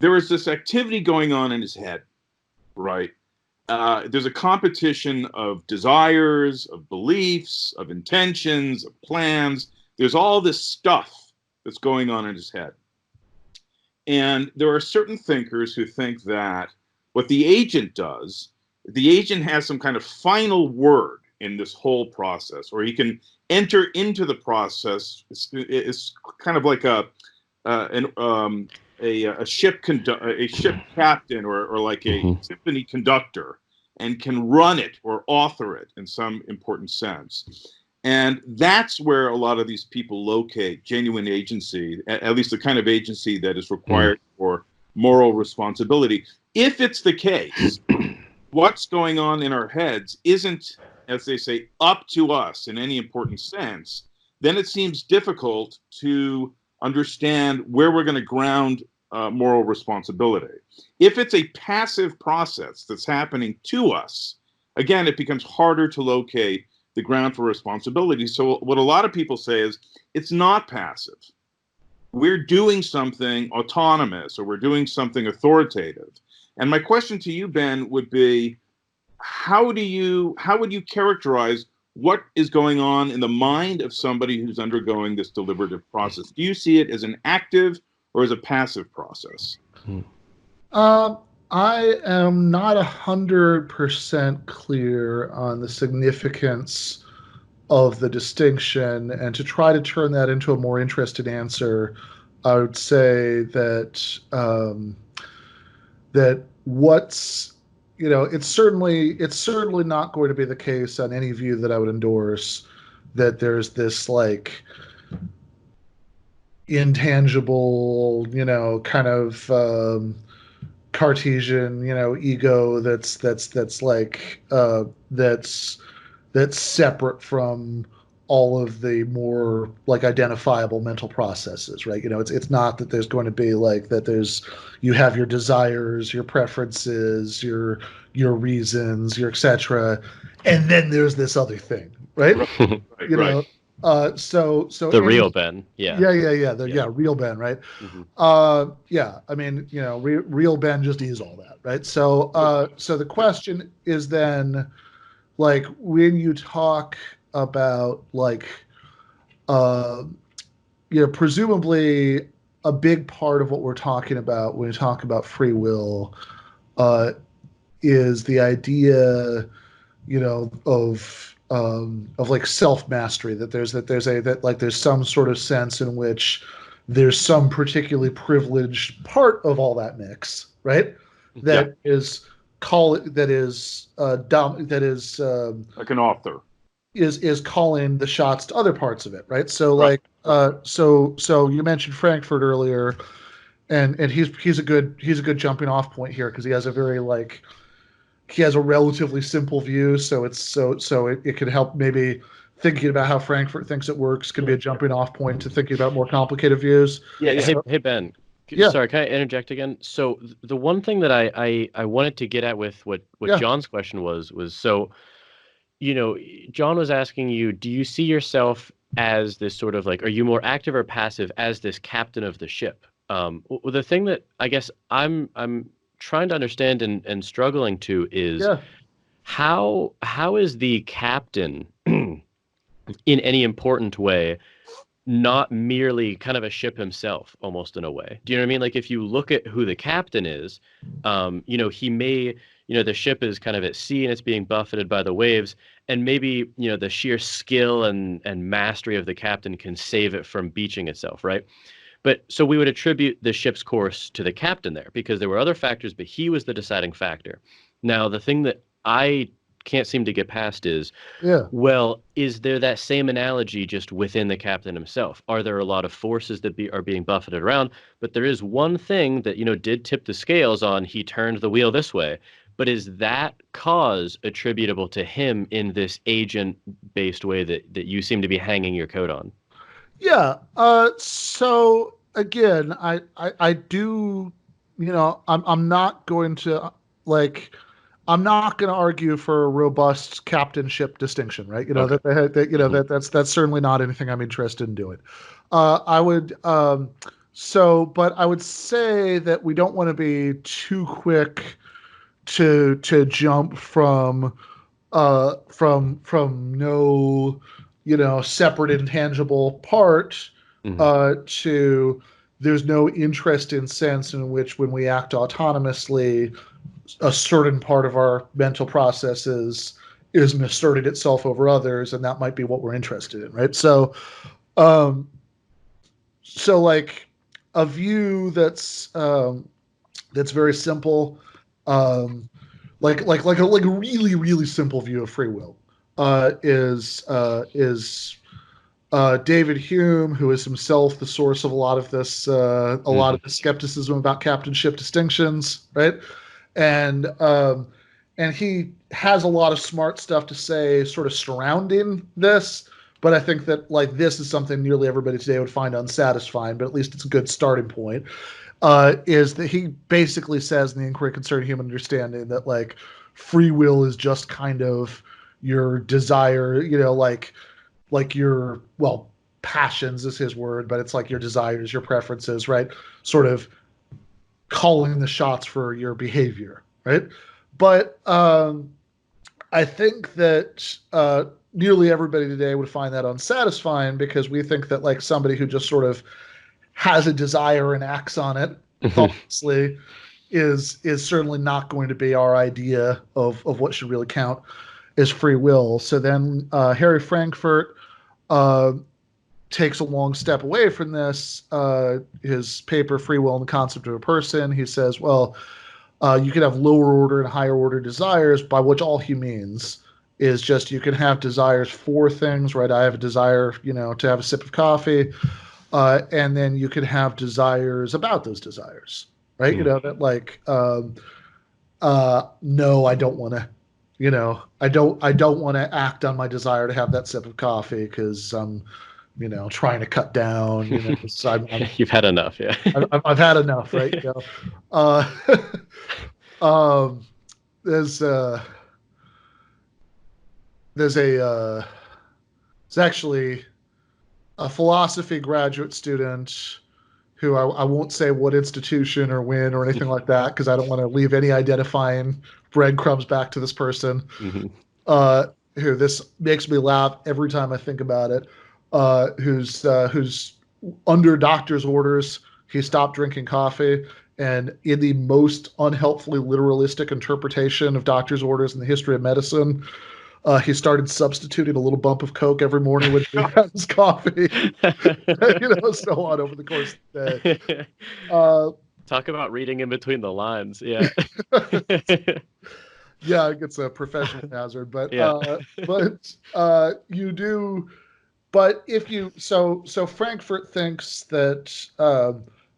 this activity going on in his head, right? There's a competition of desires, of beliefs, of intentions, of plans. There's all this stuff that's going on in his head. And there are certain thinkers who think that what the agent does, the agent has some kind of final word in this whole process, or he can enter into the process. It's kind of like a ship captain, or like a symphony conductor, and can run it or author it in some important sense. And that's where a lot of these people locate genuine agency, at least the kind of agency that is required for moral responsibility. If it's the case, what's going on in our heads isn't, as they say, up to us in any important sense, then it seems difficult to understand where we're going to ground moral responsibility. If it's a passive process that's happening to us, again, it becomes harder to locate the ground for responsibility. So what a lot of people say is it's not passive. We're doing something autonomous, or we're doing something authoritative. And my question to you, Ben, would be, how would you characterize what is going on in the mind of somebody who's undergoing this deliberative process? Do you see it as an active or as a passive process? I am not 100% clear on the significance of the distinction, and to try to turn that into a more interested answer, I would say that that what's it's certainly not going to be the case on any view that I would endorse, that there's this like intangible, kind of Cartesian, ego that's like that's separate from all of the more like identifiable mental processes, right? It's not that there's going to be like that you have your desires, your preferences, your reasons, your etc., and then there's this other thing, right? Right. So the real Ben, real Ben, right? I mean, real Ben just is all that, right? So the question is then, like, when you talk about like presumably a big part of what we're talking about when we talk about free will uh, is the idea, of like self mastery. There's some sort of sense in which there's some particularly privileged part of all that mix, right? Yeah. That is call that is that is Like an author. is calling the shots to other parts of it, right? So Right. so you mentioned Frankfurt earlier, and he's a good jumping off point here because he has a very he has a relatively simple view, so it could help maybe thinking about how Frankfurt thinks it works can be a jumping off point to thinking about more complicated views. Yeah. So, Hey Ben. yeah, Sorry, can I interject again? So the one thing that I wanted to get at with what yeah, John's question was so, John was asking you, do you see yourself as this sort of like, are you more active or passive as this captain of the ship? Well, the thing that I guess I'm trying to understand and struggling to is yeah, how is the captain in any important way not merely kind of a ship himself, almost in a way. Do you know what I mean? Like if you look at who the captain is, he may, the ship is kind of at sea and it's being buffeted by the waves, and maybe, the sheer skill and mastery of the captain can save it from beaching itself, right? But so we would attribute the ship's course to the captain there because there were other factors, but he was the deciding factor. Now, the thing that I can't seem to get past is, yeah. well, is there that same analogy just within the captain himself? Are there a lot of forces that are being buffeted around? But there is one thing that, did tip the scales on he turned the wheel this way. But is that cause attributable to him in this agent-based way that you seem to be hanging your coat on? Yeah. So again, I do, I'm not going to like, I'm not going to argue for a robust captainship distinction, right? Okay. That's certainly not anything I'm interested in doing. I would, but I would say that we don't want to be too quick to jump from no separate intangible part Hmm. to there's no interest in sense in which when we act autonomously a certain part of our mental processes is asserted itself over others, and that might be what we're interested in, right? Um so like a view that's very simple, um like a really really simple view of free will is David Hume, who is himself the source of a lot of this, a lot Hmm. of the skepticism about captainship distinctions, right? And and he has a lot of smart stuff to say, sort of surrounding this. But I think that this is something nearly everybody today would find unsatisfying. But at least it's a good starting point. Is that he basically says in the Inquiry Concerning Human Understanding that free will is just kind of your desire, your passions is his word, but it's like your desires, your preferences, right? Sort of calling the shots for your behavior, right? But I think that nearly everybody today would find that unsatisfying because we think that somebody who just sort of has a desire and acts on it thoughtlessly is certainly not going to be our idea of what should really count as free will. So then Harry Frankfurt uh, takes a long step away from this. His paper, Free Will and the Concept of a Person, he says, well, you can have lower order and higher order desires, by which all he means is just you can have desires for things, right? I have a desire, to have a sip of coffee. And then you can have desires about those desires, right? That no, I don't want to, I don't want to act on my desire to have that sip of coffee because I'm, trying to cut down, 'cause You've had enough, yeah. I've had enough, right? Uh, um, there's there's a it's actually a philosophy graduate student who I won't say what institution or when or anything like that because I don't want to leave any identifying breadcrumbs back to this person. Hmm. Uh, who this makes me laugh every time I think about it. Who's under doctor's orders. he stopped drinking coffee. And in the most unhelpfully literalistic interpretation of doctor's orders in the history of medicine, he started substituting a little bump of Coke every morning when he had his coffee, so on over the course of the day. Talk about reading in between the lines. Yeah. Yeah, it's a professional hazard, but Yeah. You do. But if you so Frankfurt thinks that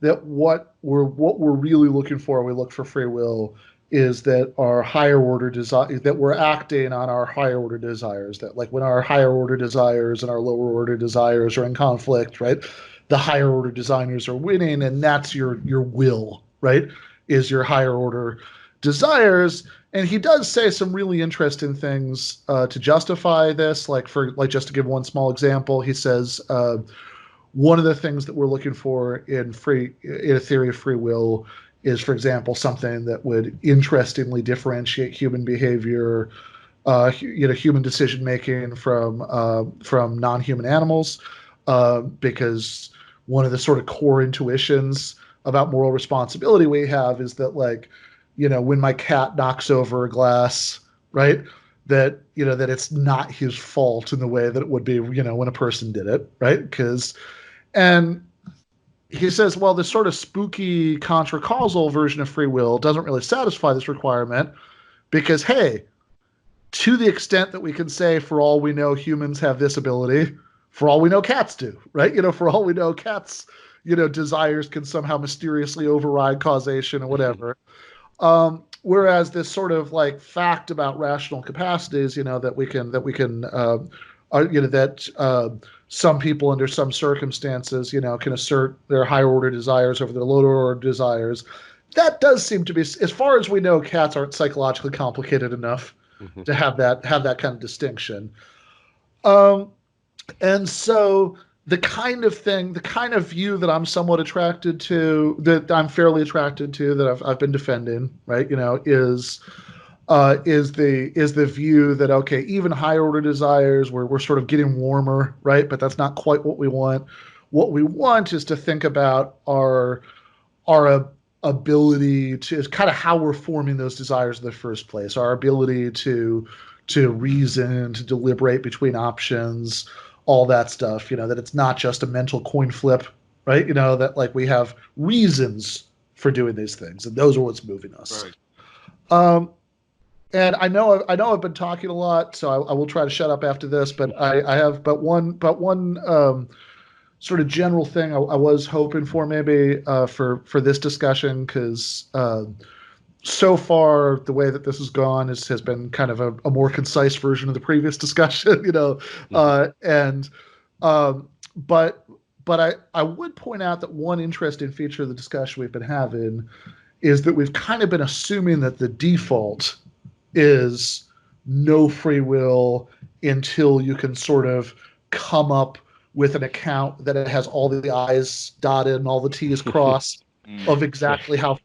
that what we're really looking for when we look for free will is that our higher order desire, that we're acting on our higher order desires, that like when our higher order desires and our lower order desires are in conflict, right, the higher order designers are winning, and that's your will, right, is your higher order desires. And he does say some really interesting things to justify this. Like just to give one small example, he says one of the things that we're looking for in a theory of free will is, for example, something that would interestingly differentiate human behavior, human decision making from non-human animals, because one of the sort of core intuitions about moral responsibility we have is that, like, when my cat knocks over a glass, right, that that it's not his fault in the way that it would be, when a person did it, right? And he says, well, this sort of spooky contra-causal version of free will doesn't really satisfy this requirement because, hey, to the extent that we can say, for all we know, humans have this ability, for all we know, cats do, right? For all we know, cats, desires can somehow mysteriously override causation or whatever. Whereas this sort of like fact about rational capacities, that some people under some circumstances, can assert their higher order desires over their lower order desires. That does seem to be, as far as we know, cats aren't psychologically complicated enough to have that kind of distinction. And so the kind of view that I'm somewhat attracted to, that I'm fairly attracted to, that I've been defending, right, is the view that, okay, even higher order desires, we're sort of getting warmer, right? But that's not quite what we want. What we want is to think about our ability to, is kind of how we're forming those desires in the first place, our ability to reason, to deliberate between options, all that stuff, that it's not just a mental coin flip, right? That like we have reasons for doing these things, and those are what's moving us. Right. And I know I've been talking a lot, so I will try to shut up after this. But I have one sort of general thing I was hoping for maybe for this discussion, because so far the way that this has gone has been kind of a more concise version of the previous discussion, but I would point out that one interesting feature of the discussion we've been having is that we've kind of been assuming that the default is no free will until you can sort of come up with an account that it has all the I's dotted and all the T's crossed of exactly how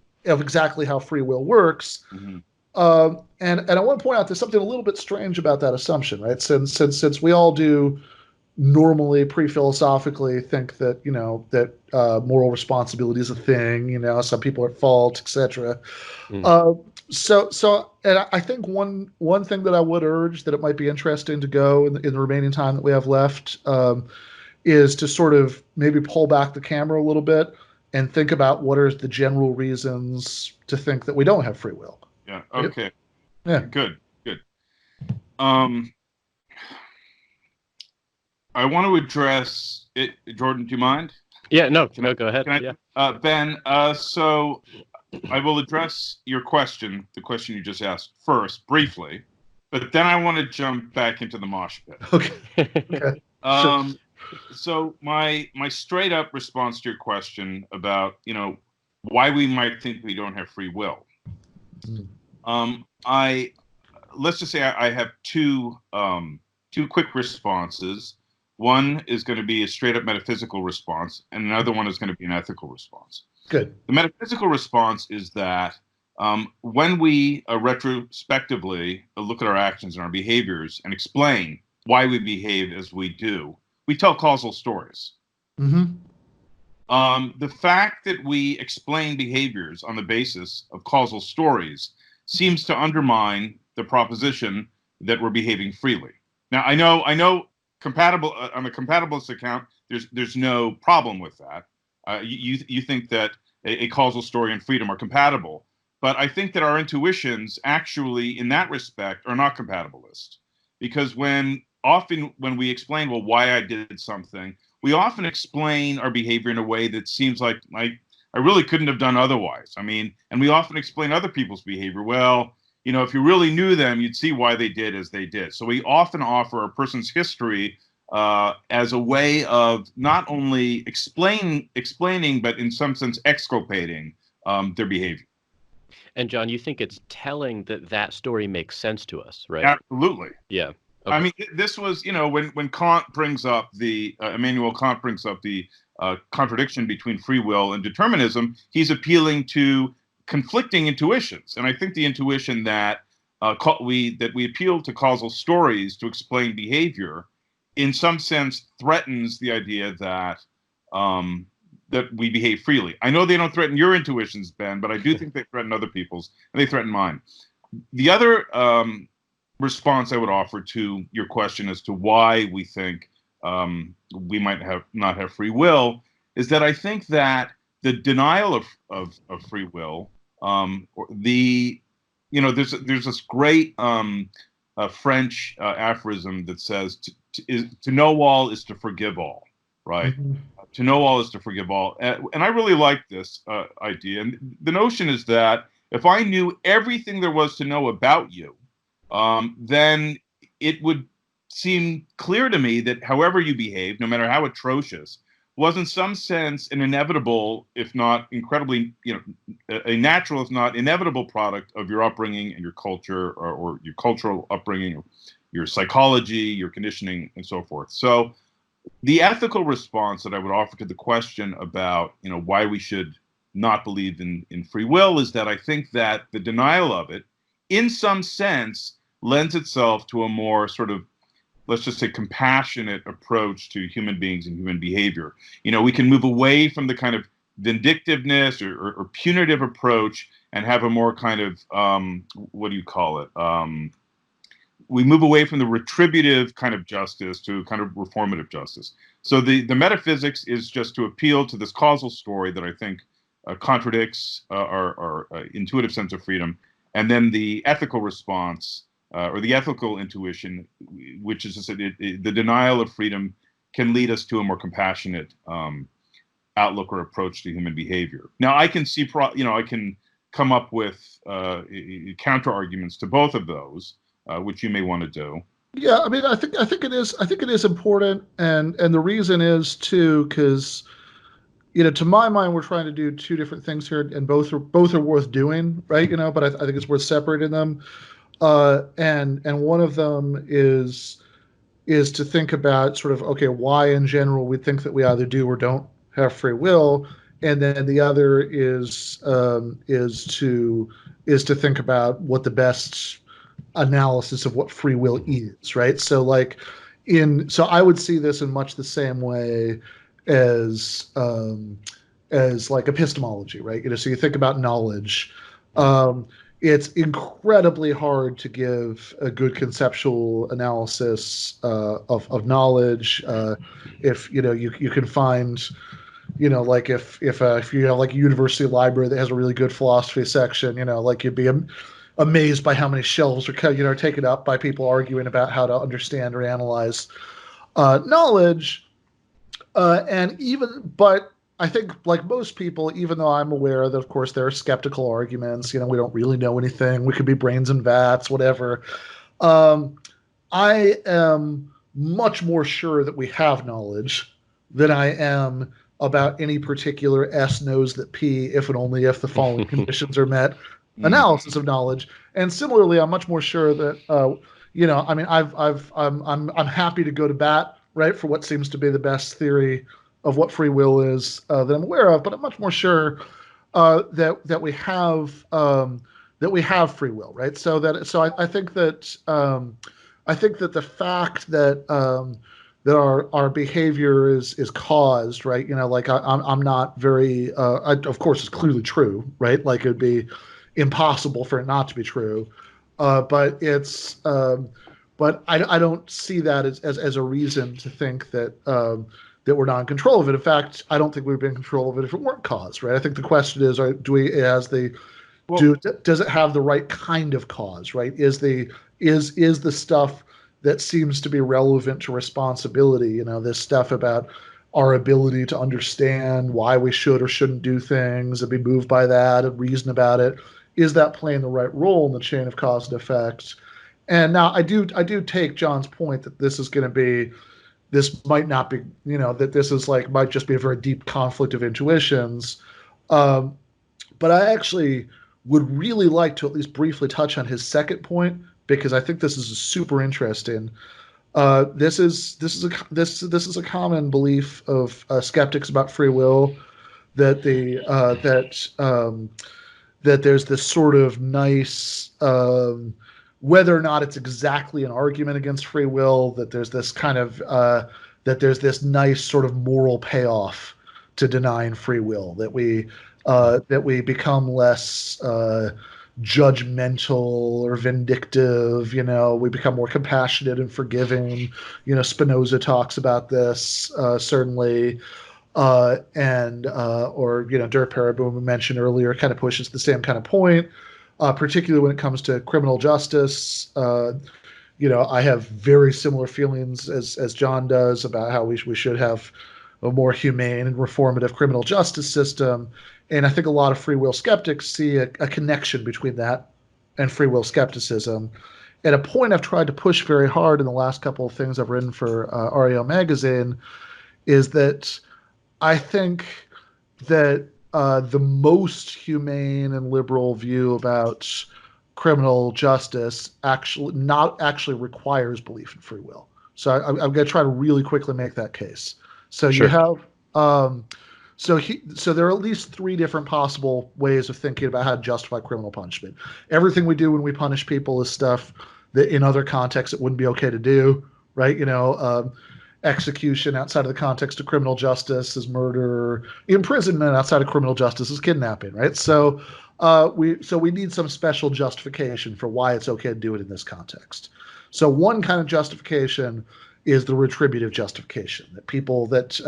free will works. Mm-hmm. And I want to point out there's something a little bit strange about that assumption, right? Since we all do normally pre-philosophically think that moral responsibility is a thing, some people are at fault, etc. So and I think one thing that I would urge that it might be interesting to go in the remaining time that we have left is to sort of maybe pull back the camera a little bit and think about what are the general reasons to think that we don't have free will. Yeah. Okay. Yeah. Good. I want to address it. Jordan, do you mind? Yeah. No. Go ahead. Yeah. Ben. So I will address your question, the question you just asked first, briefly, but then I want to jump back into the mosh pit. Okay. Sure. So my straight up response to your question about why we might think we don't have free will. Let's just say I have two quick responses. One is going to be a straight up metaphysical response, and another one is going to be an ethical response. Good. The metaphysical response is that when we retrospectively look at our actions and our behaviors and explain why we behave as we do, we tell causal stories. Mm-hmm. The fact that we explain behaviors on the basis of causal stories seems to undermine the proposition that we're behaving freely. Now, I know, compatible on the compatibilist account, there's no problem with that. You think that a causal story and freedom are compatible, but I think that our intuitions actually, in that respect, are not compatibilist, because often when we explain, well, why I did something, we often explain our behavior in a way that seems like I really couldn't have done otherwise. I mean, and we often explain other people's behavior. Well, if you really knew them, you'd see why they did as they did. So we often offer a person's history as a way of not only explaining, but in some sense exculpating their behavior. And John, you think it's telling that story makes sense to us, right? Absolutely. Yeah. Okay. I mean, this was, when Kant brings up Immanuel Kant brings up the contradiction between free will and determinism, he's appealing to conflicting intuitions. And I think the intuition that we appeal to causal stories to explain behavior, in some sense, threatens the idea that that we behave freely. I know they don't threaten your intuitions, Ben, but I do think they threaten other people's, and they threaten mine. The other response I would offer to your question as to why we think we might not have free will is that I think that the denial of free will, there's this great French aphorism that says to know all is to forgive all, right? Mm-hmm. To know all is to forgive all, and I really like this idea. And the notion is that if I knew everything there was to know about you, then it would seem clear to me that however you behave, no matter how atrocious, was in some sense an inevitable, if not incredibly, a natural, if not inevitable product of your upbringing and your culture, or your cultural upbringing, your psychology, your conditioning, and so forth. So the ethical response that I would offer to the question about, why we should not believe in free will is that I think that the denial of it, in some sense, lends itself to a more sort of, let's just say, compassionate approach to human beings and human behavior. We can move away from the kind of vindictiveness or punitive approach and have a more kind of, what do you call it? We move away from the retributive kind of justice to kind of reformative justice. So the metaphysics is just to appeal to this causal story that I think contradicts our intuitive sense of freedom. And then the ethical response, or the ethical intuition, which is the denial of freedom, can lead us to a more compassionate outlook or approach to human behavior. Now, I can see, I can come up with counter arguments to both of those, which you may want to do. Yeah, I mean, I think it is important, and the reason is too because, to my mind, we're trying to do two different things here, and both are worth doing, right? But I think it's worth separating them. And one of them is to think about sort of, okay, why in general we think that we either do or don't have free will, and then the other is to think about what the best analysis of what free will is, right? So so I would see this in much the same way as like epistemology, right? So you think about knowledge. It's incredibly hard to give a good conceptual analysis of knowledge. If you can find, like if you have like a university library that has a really good philosophy section, you'd be amazed by how many shelves are taken up by people arguing about how to understand or analyze knowledge. But I think, like most people, even though I'm aware that, of course, there are skeptical arguments, we don't really know anything. We could be brains and vats, whatever. I am much more sure that we have knowledge than I am about any particular S knows that P, if and only if the following conditions are met, analysis of knowledge. And similarly, I'm much more sure that, I mean, I'm happy to go to bat, right, for what seems to be the best theory of what free will is that I'm aware of, but I'm much more sure that we have free will, right? So I think that the fact that our behavior is caused, right? Like I'm not very of course it's clearly true, right? Like it'd be impossible for it not to be true, but I don't see that as a reason to think that we're not in control of it. In fact, I don't think we'd be in control of it if it weren't caused, right? I think the question is, Well, does it have the right kind of cause, right? Is the stuff that seems to be relevant to responsibility, this stuff about our ability to understand why we should or shouldn't do things and be moved by that and reason about it, is that playing the right role in the chain of cause and effect? And now I do take John's point that this might not be, that this is like might just be a very deep conflict of intuitions. Um, but I actually would really like to at least briefly touch on his second point, because I think this is super interesting. This is a common belief of skeptics about free will, that that there's this sort of nice, whether or not it's exactly an argument against free will, that there's this kind of that there's this nice sort of moral payoff to denying free will, that we become less judgmental or vindictive. We become more compassionate and forgiving. Spinoza talks about this, certainly. And or Dirk Perabum, we mentioned earlier, kind of pushes the same kind of point, particularly when it comes to criminal justice. I have very similar feelings as John does about how we should have a more humane and reformative criminal justice system. And I think a lot of free will skeptics see a connection between that and free will skepticism. And a point I've tried to push very hard in the last couple of things I've written for REO Magazine is that I think that the most humane and liberal view about criminal justice actually requires belief in free will. So I'm going to try to really quickly make that case. So Sure. you have so there are at least three different possible ways of thinking about how to justify criminal punishment. Everything we do when we punish people is stuff that in other contexts it wouldn't be okay to do, right? Execution outside of the context of criminal justice is murder. Imprisonment outside of criminal justice is kidnapping, right? So we need some special justification for why it's okay to do it in this context. So one kind of justification is the retributive justification, that people that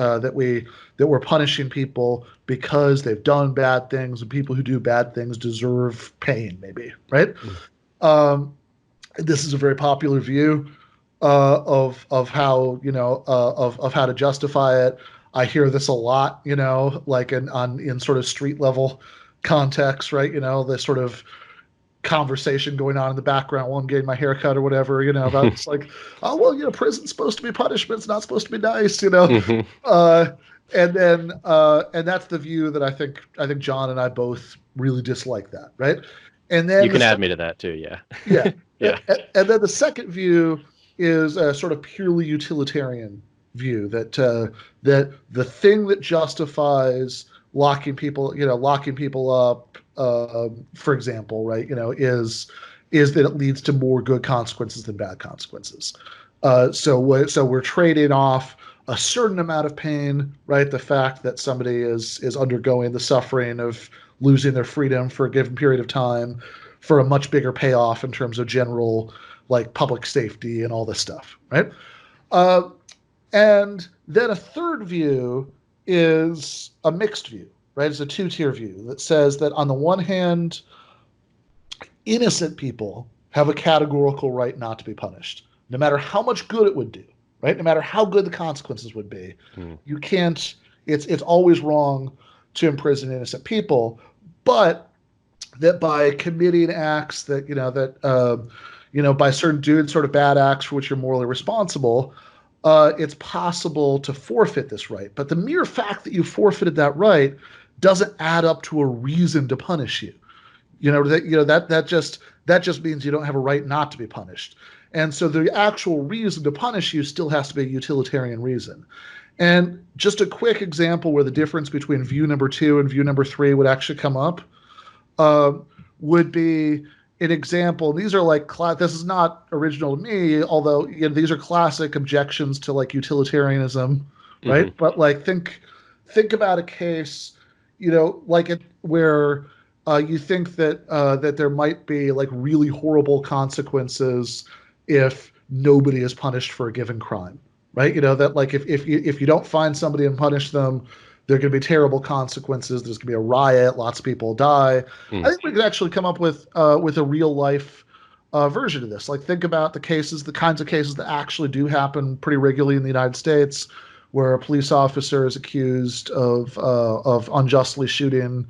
we're punishing people because they've done bad things, and people who do bad things deserve pain, maybe, right? This is a very popular view of how of how to justify it. I hear this a lot, like in sort of street level context, right? This sort of conversation going on in the background while I'm getting my haircut or whatever, about it's like, oh well, prison's supposed to be punishment, it's not supposed to be nice, Mhm. And that's the view that I think John and I both really dislike that, right? And then You can add me to that too, yeah. yeah. Yeah. And then the second view is a sort of purely utilitarian view, that the thing that justifies locking people up, for example, right, is that it leads to more good consequences than bad consequences. So we're trading off a certain amount of pain, right? The fact that somebody is undergoing the suffering of losing their freedom for a given period of time, for a much bigger payoff in terms of general, like, public safety and all this stuff, right? Uh, and then a third view is a mixed view, right? It's a two-tier view that says that on the one hand, innocent people have a categorical right not to be punished, no matter how much good it would do, right? No matter how good the consequences would be. You can't. It's always wrong to imprison innocent people, but that by committing acts by certain doing sort of bad acts for which you're morally responsible, it's possible to forfeit this right. But the mere fact that you forfeited that right doesn't add up to a reason to punish you. That just means you don't have a right not to be punished. And so the actual reason to punish you still has to be a utilitarian reason. And just a quick example where the difference between view number 2 and view number 3 would actually come up would be an example. These are like this is not original to me, although these are classic objections to like utilitarianism, right? Mm-hmm. But like think about a case, like it where you think that there might be like really horrible consequences if nobody is punished for a given crime, right? That like if you don't find somebody and punish them, there are going to be terrible consequences. There's going to be a riot. Lots of people die. I Mm. think we could actually come up with a real life version of this. Like think about the kinds of cases that actually do happen pretty regularly in the United States, where a police officer is accused of unjustly shooting,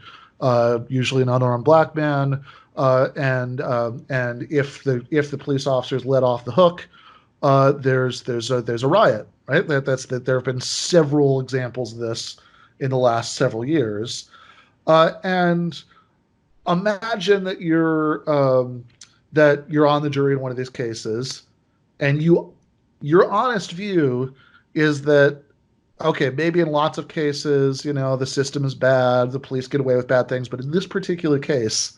usually an unarmed black man, and if the police officer is let off the hook, there's a riot, right? That there have been several examples of this in the last several years, and imagine that you're on the jury in one of these cases, and your honest view is that okay, maybe in lots of cases, the system is bad, the police get away with bad things, but in this particular case,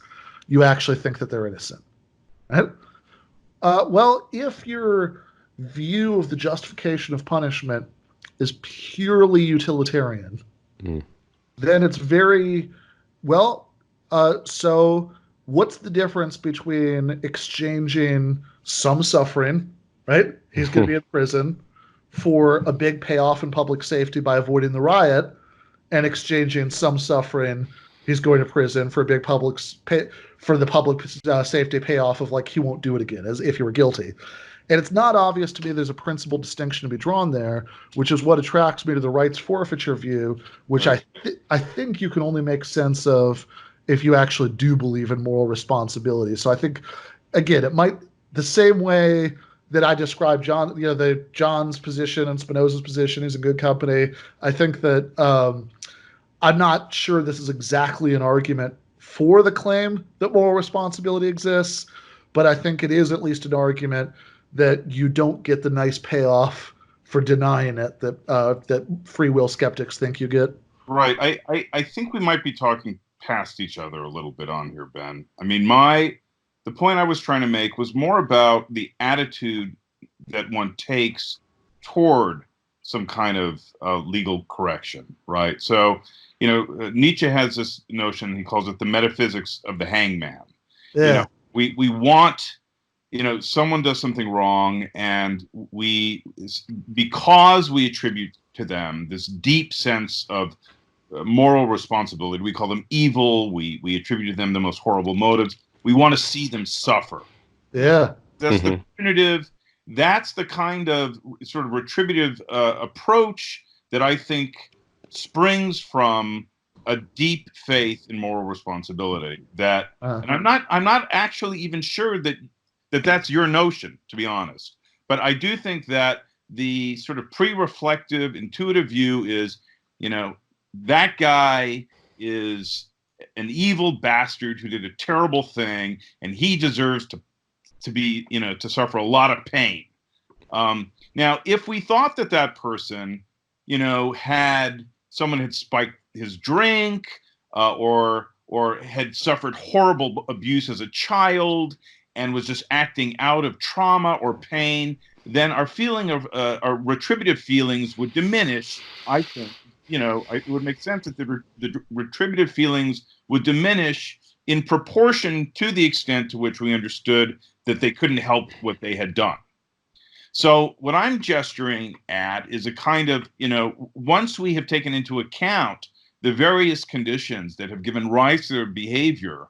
you actually think that they're innocent, right? Well, if your view of the justification of punishment is purely utilitarian, Mm. then it's very well. So, what's the difference between exchanging some suffering, right? He's going to be in prison for a big payoff in public safety by avoiding the riot, and exchanging some suffering, he's going to prison for a big for the public safety payoff of like he won't do it again, as if he were guilty. And it's not obvious to me there's a principal distinction to be drawn there, which is what attracts me to the rights forfeiture view, which Right. I think you can only make sense of if you actually do believe in moral responsibility. So I think, again, it might the same way that I described John's position and Spinoza's position. He's in good company. I think that I'm not sure this is exactly an argument for the claim that moral responsibility exists, but I think it is at least an argument that you don't get the nice payoff for denying it that free will skeptics think you get. Right. I think we might be talking past each other a little bit on here, Ben. I mean, the point I was trying to make was more about the attitude that one takes toward some kind of legal correction, right? So, Nietzsche has this notion, he calls it the metaphysics of the hangman. Yeah. We want, someone does something wrong, and because we attribute to them this deep sense of moral responsibility, we call them evil, we attribute to them the most horrible motives, we want to see them suffer. Yeah. That's Mm-hmm. the punitive, that's the kind of sort of retributive approach that I think springs from a deep faith in moral responsibility. And I'm not actually even sure that that's your notion, to be honest. But I do think that the sort of pre-reflective, intuitive view is, that guy is an evil bastard who did a terrible thing, and he deserves to be, to suffer a lot of pain. Now, if we thought that person, someone had spiked his drink, or had suffered horrible abuse as a child and was just acting out of trauma or pain, then our feeling of our retributive feelings would diminish. I think, it would make sense that the retributive feelings would diminish in proportion to the extent to which we understood that they couldn't help what they had done. So what I'm gesturing at is a kind of, once we have taken into account the various conditions that have given rise to their behavior,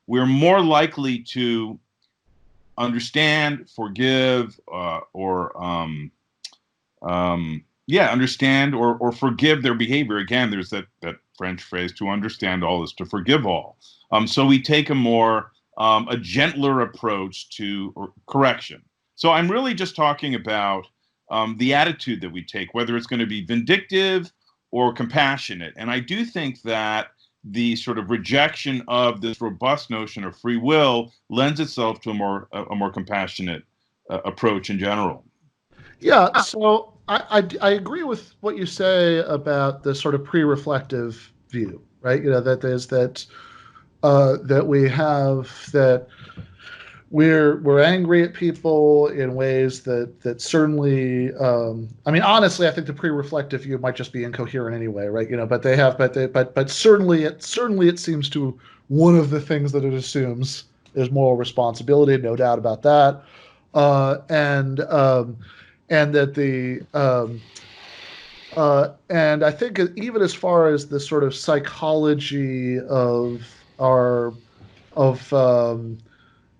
we're more likely to understand, forgive, understand or forgive their behavior. Again, there's that French phrase, to understand all is to forgive all. So we take a gentler approach to correction. So I'm really just talking about the attitude that we take, whether it's going to be vindictive or compassionate. And I do think that the sort of rejection of this robust notion of free will lends itself to a more compassionate approach in general. Yeah, so I agree with what you say about the sort of pre-reflective view, right? That there's that we have that we're angry at people in ways that certainly I mean, honestly, I think the pre-reflective view might just be incoherent anyway, right? But certainly it seems to, one of the things that it assumes is moral responsibility, no doubt about that. And that and I think even as far as the sort of psychology of our of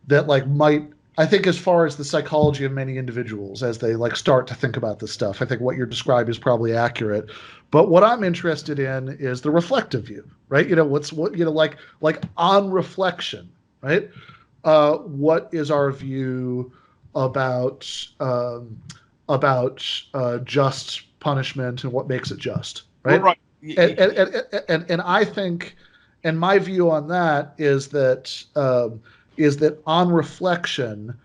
that like might I think as far as the psychology of many individuals as they like start to think about this stuff, I think what you're describing is probably accurate. But what I'm interested in is the reflective view, right? Like on reflection, right? What is our view about just punishment and what makes it just, right? Right. And I think, and my view on that is that on reflection,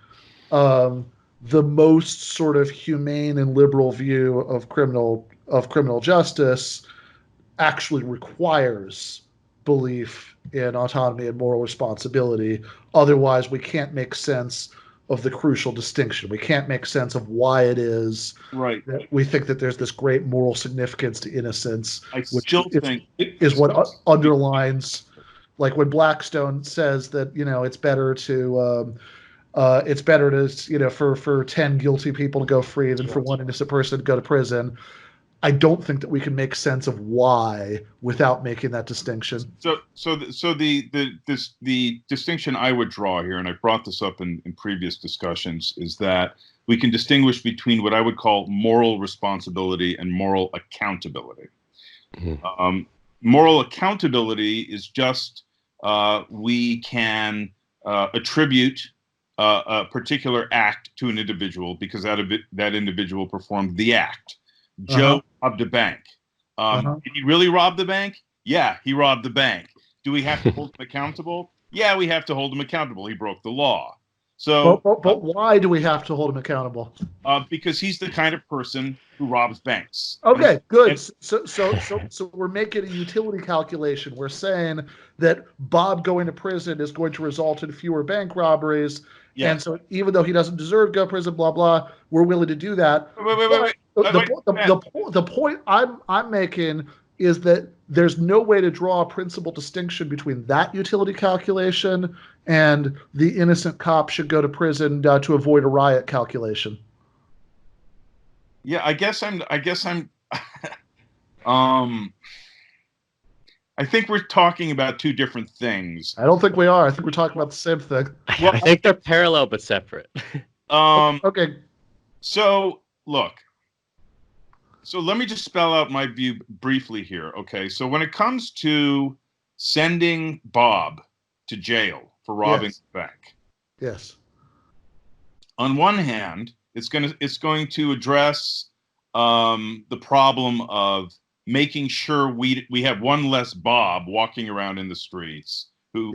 the most sort of humane and liberal view of criminal justice actually requires belief in autonomy and moral responsibility. Otherwise, we can't make sense of the crucial distinction. We can't make sense of why it is Right. that we think that there's this great moral significance to innocence, I which still think is what underlines, like when Blackstone says that it's better to for 10 guilty people to go free than for one innocent person to go to prison. I don't think that we can make sense of why without making that distinction. The distinction I would draw here, and I brought this up in previous discussions, is that we can distinguish between what I would call moral responsibility and moral accountability. Mm-hmm. Moral accountability is just we can attribute a particular act to an individual because that individual performed the act. Joe robbed a bank. Did he really rob the bank? Yeah, he robbed the bank. Do we have to hold him accountable? Yeah, we have to hold him accountable. He broke the law. So, but why do we have to hold him accountable? Because he's the kind of person who robs banks. Okay, good. So we're making a utility calculation. We're saying that Bob going to prison is going to result in fewer bank robberies. Yes. And so even though he doesn't deserve to go to prison, blah, blah, we're willing to do that. Wait. The point I'm making is that there's no way to draw a principal distinction between that utility calculation and the innocent cop should go to prison to avoid a riot calculation. Yeah, I guess I'm I think we're talking about two different things. I don't think we are. I think we're talking about the same thing. Well, I think they're parallel but separate. Okay. So, look. So let me just spell out my view briefly here, okay? So when it comes to sending Bob to jail for robbing the bank. Yes. On one hand, it's going to address the problem of making sure we have one less Bob walking around in the streets who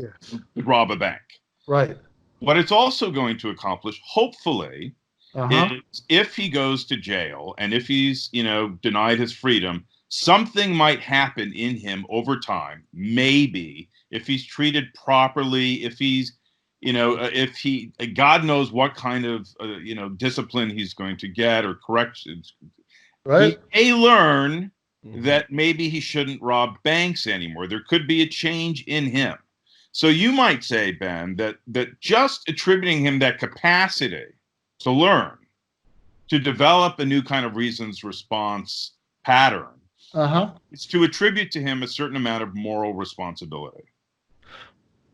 rob a bank. Right. What it's also going to accomplish, hopefully, is if he goes to jail and if he's, denied his freedom, something might happen in him over time. Maybe if he's treated properly, if he's, if he, God knows what kind of, discipline he's going to get or corrections. Right. He may learn that maybe he shouldn't rob banks anymore. There could be a change in him. So you might say, Ben, that just attributing him that capacity to learn, to develop a new kind of reasons response pattern, is to attribute to him a certain amount of moral responsibility.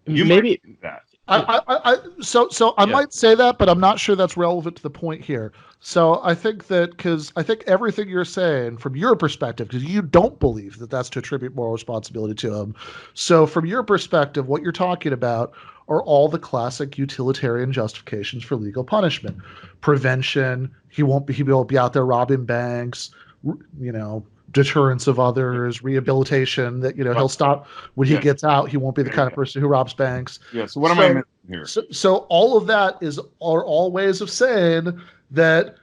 You maybe might do that. I might say that, but I'm not sure that's relevant to the point here. So I think because I think everything you're saying from your perspective, because you don't believe that that's to attribute moral responsibility to him. So from your perspective, what you're talking about are all the classic utilitarian justifications for legal punishment. Prevention, he won't be out there robbing banks, deterrence of others, rehabilitation, that he'll stop when he gets out, he won't be the kind of person who robs banks. Yeah. So what am I missing here? So all of that are all ways of saying that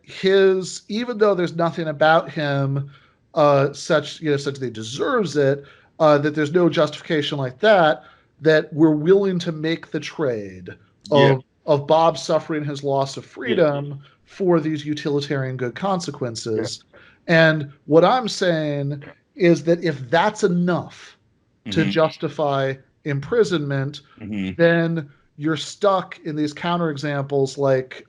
his, even though there's nothing about him such that he deserves it, that there's no justification like that. that we're willing to make the trade Yeah. of Bob suffering his loss of freedom for these utilitarian good consequences. And what I'm saying is that if that's enough to justify imprisonment, then you're stuck in these counterexamples like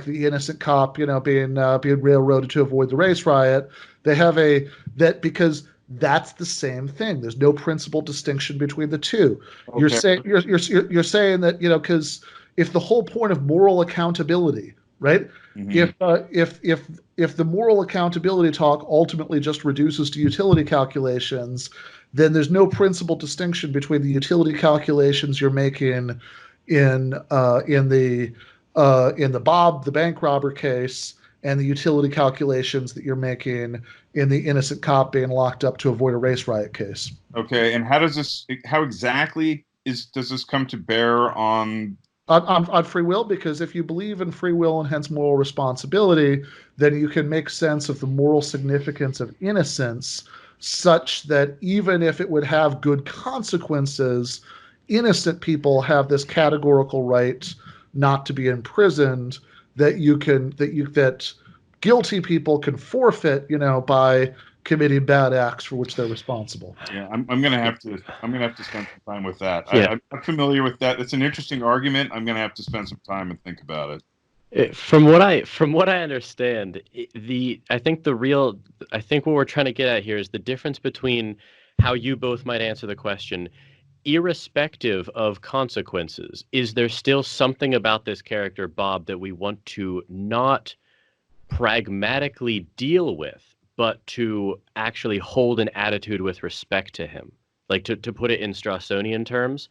the innocent cop, being railroaded to avoid the race riot. They have that because that's the same thing. There's no principal distinction between the two. Okay. You're saying that because if the whole point of moral accountability, right? If the moral accountability talk ultimately just reduces to utility calculations, then there's no principal distinction between the utility calculations you're making in the Bob the bank robber case and the utility calculations that you're making in the innocent cop being locked up to avoid a race riot case. Okay, and how exactly does this come to bear on free will? Because if you believe in free will and hence moral responsibility, then you can make sense of the moral significance of innocence such that even if it would have good consequences, innocent people have this categorical right not to be imprisoned that guilty people can forfeit, by committing bad acts for which they're responsible. Yeah, I'm gonna have to spend some time with that. Yeah. I'm not familiar with that. It's an interesting argument. I'm gonna have to spend some time and think about it. From what I understand, I think what we're trying to get at here is the difference between how you both might answer the question, irrespective of consequences. Is there still something about this character Bob that we want to not pragmatically deal with, but to actually hold an attitude with respect to him? Like to put it in Straussonian terms,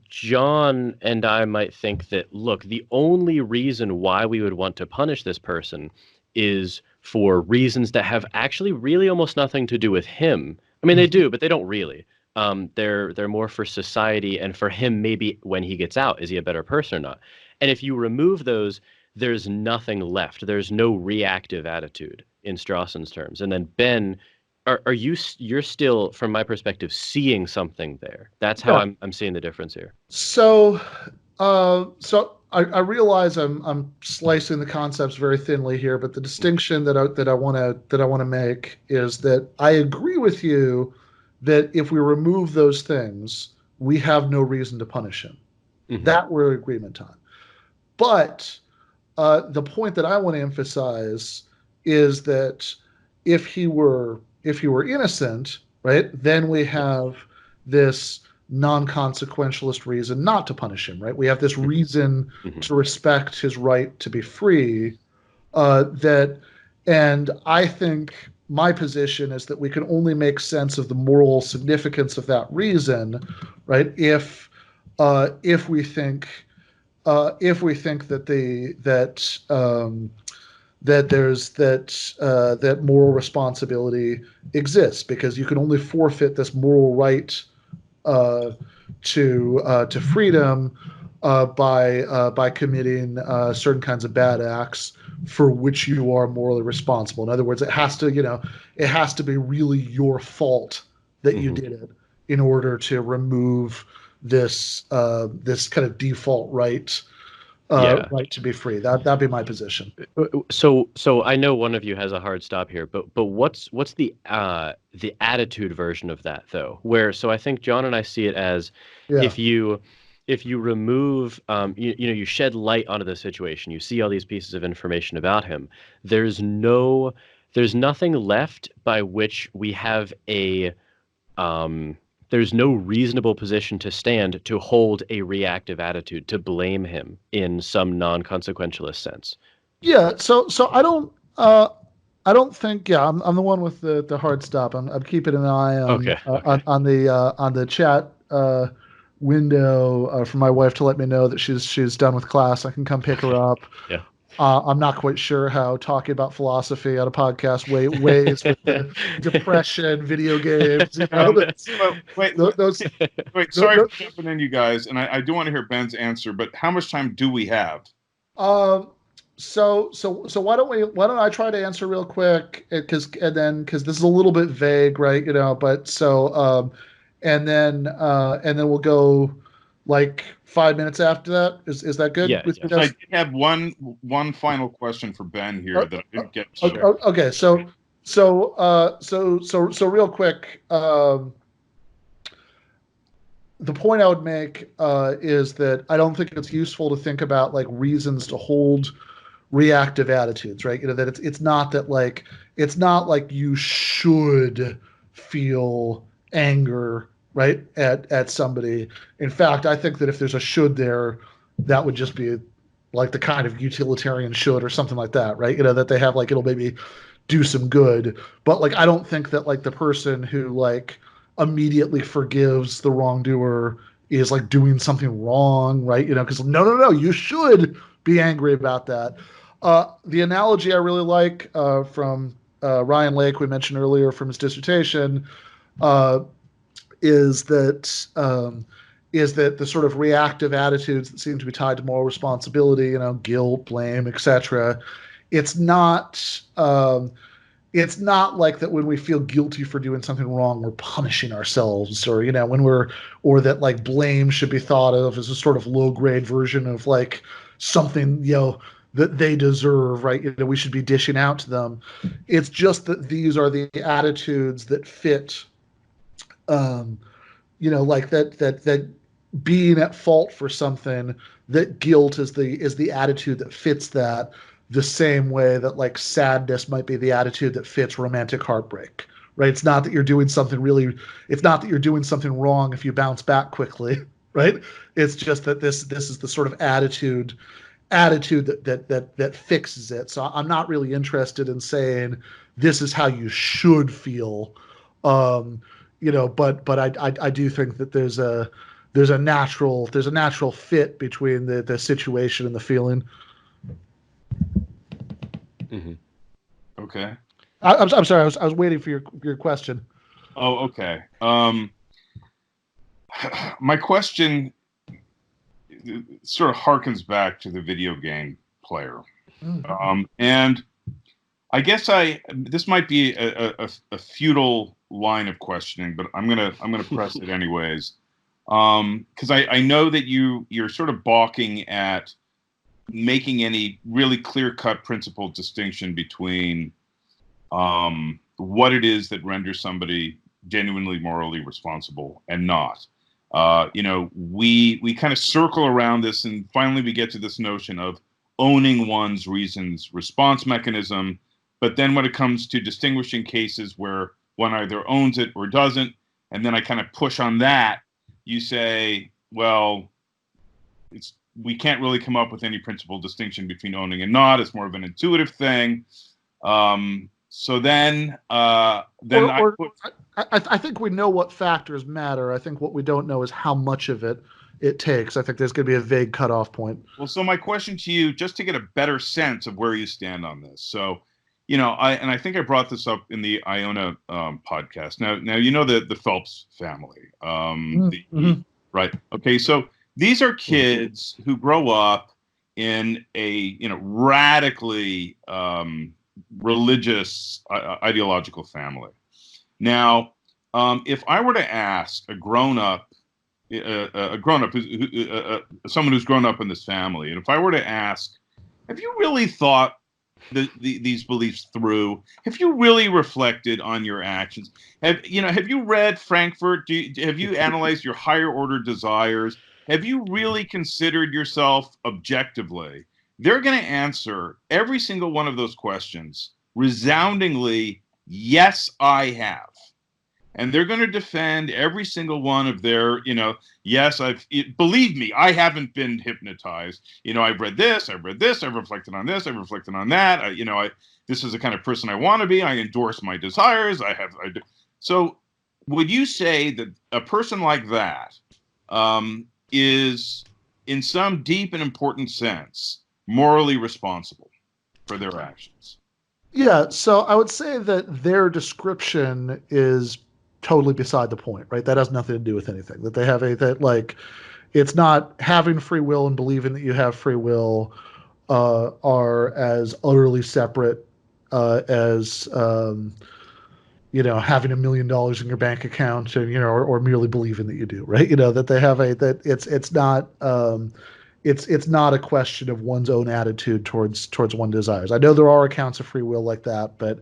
John and I might think that, look, the only reason why we would want to punish this person is for reasons that have actually really almost nothing to do with him. I mean, they do, but they don't really. They're more for society and for him, maybe when he gets out, is he a better person or not? And if you remove those, there's nothing left. There's no reactive attitude in Strawson's terms. And then Ben, you're still, from my perspective, seeing something there? That's how I'm seeing the difference here. So I realize I'm slicing the concepts very thinly here, but the distinction that I want to make is that I agree with you that if we remove those things, we have no reason to punish him. Mm-hmm. That we're in agreement on. But the point that I want to emphasize is that if he were innocent, right, then we have this non-consequentialist reason not to punish him, right? We have this reason to respect his right to be free. And I think my position is that we can only make sense of the moral significance of that reason, right? If we think that moral responsibility exists, because you can only forfeit this moral right to freedom by committing certain kinds of bad acts for which you are morally responsible. In other words, it has to be really your fault that you did it in order to remove this kind of default right. Right to be free. That'd be my position. So I know one of you has a hard stop here, but what's the attitude version of that though? So I think John and I see it as if you remove you shed light onto the situation, you see all these pieces of information about him. There's nothing left by which we have there's no reasonable position to stand to hold a reactive attitude, to blame him in some non-consequentialist sense. Yeah. So I don't think. Yeah, I'm the one with the hard stop. I'm keeping an eye on on the chat window for my wife to let me know that she's done with class. I can come pick her up. Yeah. I'm not quite sure how talking about philosophy on a podcast weighs with the depression, video games. Sorry for jumping in, you guys, and I do want to hear Ben's answer. But how much time do we have? So why don't I try to answer real quick, because this is a little bit vague, right? But and then we'll go like 5 minutes after that. Is that good Yeah, with yeah. you So I guys? did have one final question for Ben here that I didn't get to. Okay, so real quick, the point I would make is that I don't think it's useful to think about like reasons to hold reactive attitudes, right? That it's not like you should feel anger, right, at somebody. In fact, I think that if there's a should there, that would just be like the kind of utilitarian should or something like that, right? That they have like it'll maybe do some good, but like I don't think that like the person who like immediately forgives the wrongdoer is like doing something wrong, right? Because no, you should be angry about that. The analogy I really like from Ryan Lake, we mentioned earlier from his dissertation, uh, is that the sort of reactive attitudes that seem to be tied to moral responsibility, guilt, blame, etc. It's not. It's not like that when we feel guilty for doing something wrong, we're punishing ourselves, or or that like blame should be thought of as a sort of low grade version of like something that they deserve, right? We should be dishing out to them. It's just that these are the attitudes that fit, um, like that being at fault for something, that guilt is the attitude that fits that, the same way that like sadness might be the attitude that fits romantic heartbreak, right? It's not that you're doing something wrong if you bounce back quickly, right? It's just that this is the sort of attitude that fixes it. So I'm not really interested in saying this is how you should feel. um but I do think that there's a natural fit between the situation and the feeling. Hmm. Okay. I'm sorry, I was waiting for your question. Oh, okay. My question sort of harkens back to the video game player, and I guess this might be a futile line of questioning, but I'm gonna press it anyways, because I know that you're sort of balking at making any really clear cut principled distinction between what it is that renders somebody genuinely morally responsible and not. We kind of circle around this, and finally we get to this notion of owning one's reasons response mechanism. But then when it comes to distinguishing cases where one either owns it or doesn't, and then I kind of push on that, you say, well, we can't really come up with any principal distinction between owning and not. It's more of an intuitive thing. So then I think we know what factors matter. I think what we don't know is how much of it takes. I think there's going to be a vague cutoff point. Well, so my question to you, just to get a better sense of where you stand on this. So, I think I brought this up in the Iona podcast. Now, the Phelps family, right? Okay, so these are kids who grow up in a radically religious ideological family. Now, if I were to ask a grown up, someone who's grown up in this family, and if I were to ask, have you really thought these beliefs through? Have you really reflected on your actions? Have you read Frankfurt? Have you analyzed your higher order desires? Have you really considered yourself objectively? They're going to answer every single one of those questions resoundingly, yes, I have. And they're going to defend every single one of their, yes, believe me, I haven't been hypnotized. I've read this, I've reflected on this, I've reflected on that. This is the kind of person I want to be. I endorse my desires. So would you say that a person like that is, in some deep and important sense, morally responsible for their actions? Yeah, so I would say that their description is totally beside the point, right? That has nothing to do with anything. That they have it's not having free will and believing that you have free will are as utterly separate as having $1 million in your bank account, and or merely believing that you do, right? That they have that it's not a question of one's own attitude towards one's desires. I know there are accounts of free will like that, but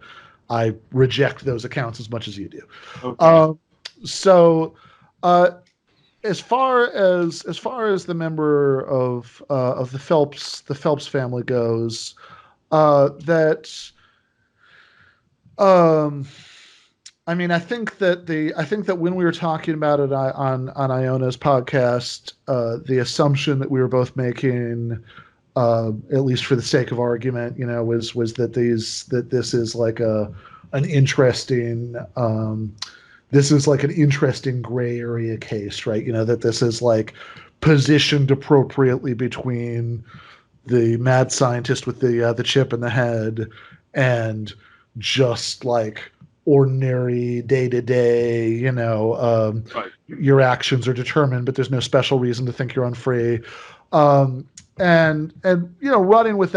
I reject those accounts as much as you do. Okay. So, uh, as far as the member of the Phelps family goes, that um, I mean, I think that when we were talking about it on Iona's podcast, the assumption that we were both making, at least for the sake of argument, was that this is like an interesting this is like an interesting gray area case, right? That this is like positioned appropriately between the mad scientist with the chip in the head and just like ordinary day to day, Right. your actions are determined, but there's no special reason to think you're unfree. And running with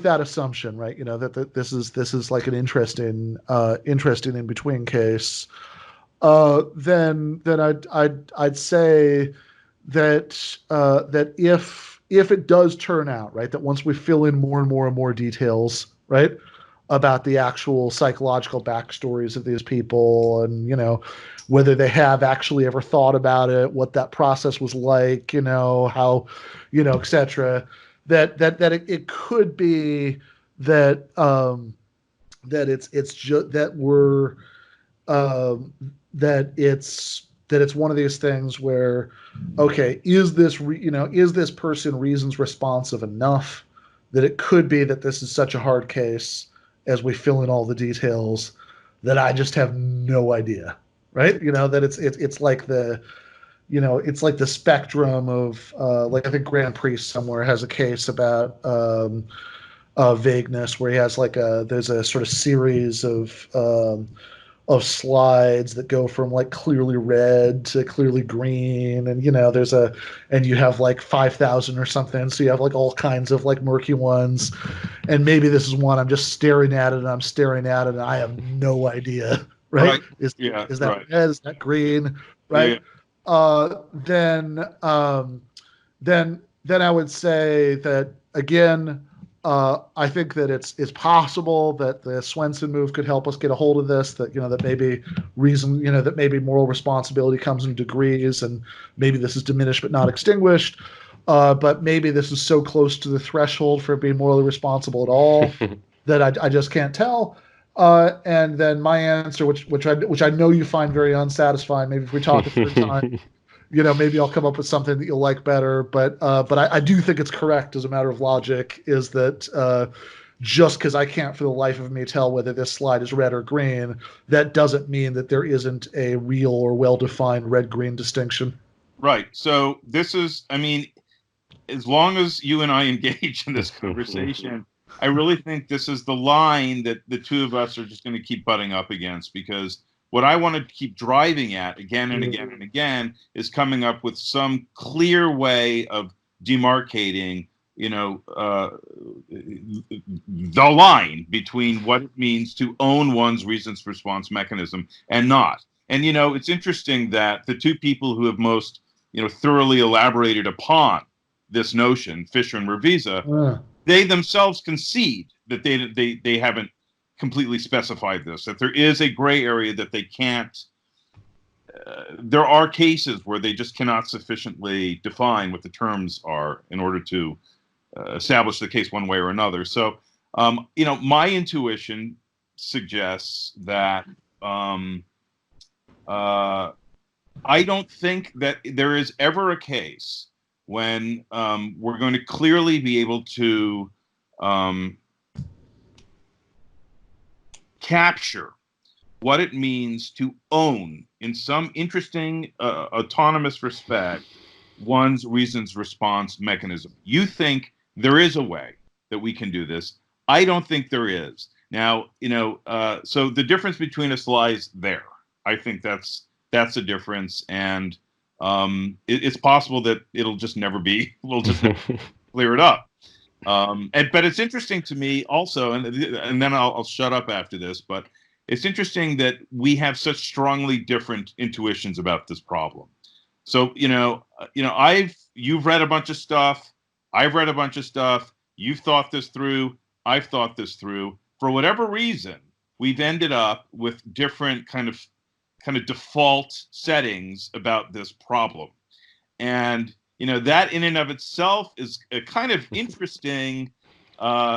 that assumption, right? That this is like an interesting in between case. Then I'd say that if it does turn out, right, that once we fill in more and more and more details, right, about the actual psychological backstories of these people, and whether they have actually ever thought about it, what that process was like, how, etc., that it could be that it's just that we're that it's one of these things where, okay, is this person reasons responsive enough that it could be that this is such a hard case as we fill in all the details that I just have no idea, right? That it's like the spectrum of, like, I think Grand Priest somewhere has a case about vagueness, where he has there's a sort of series of slides that go from like clearly red to clearly green, and and you have like 5,000 or something, so you have like all kinds of like murky ones, and maybe this is one I'm just staring at it and I'm staring at it and I have no idea, right? Right. Yeah. Is that Right. red, is that green, Yeah. right? Then then I would say that again, I think that it's possible that the Swenson move could help us get a hold of this. That maybe that maybe moral responsibility comes in degrees, and maybe this is diminished but not extinguished. But maybe this is so close to the threshold for being morally responsible at all that I just can't tell. And then my answer, which I know you find very unsatisfying. Maybe if we talk a third time, maybe I'll come up with something that you'll like better. But I do think it's correct as a matter of logic, is that just because I can't for the life of me tell whether this slide is red or green, that doesn't mean that there isn't a real or well-defined red-green distinction. Right. So this is, I mean, as long as you and I engage in this conversation, I really think this is the line that the two of us are just going to keep butting up against, because what I want to keep driving at again and again and again is coming up with some clear way of demarcating, the line between what it means to own one's reasons response mechanism and not. And, it's interesting that the two people who have most, thoroughly elaborated upon this notion, Fisher and Revisa, they themselves concede that they haven't completely specified this, that there is a gray area that they can't. There are cases where they just cannot sufficiently define what the terms are in order to establish the case one way or another. So, my intuition suggests that I don't think that there is ever a case when we're going to clearly be able to capture what it means to own, in some interesting autonomous respect, one's reasons response mechanism. You think there is a way that we can do this. I don't think there is. Now, so the difference between us lies there. I think that's a difference, and it's possible that it'll just never be. We'll just never clear it up. But it's interesting to me also, and then I'll shut up after this. But it's interesting that we have such strongly different intuitions about this problem. So, you've read a bunch of stuff. I've read a bunch of stuff. You've thought this through. I've thought this through. For whatever reason, we've ended up with different kind of default settings about this problem. And, that in and of itself is a kind of interesting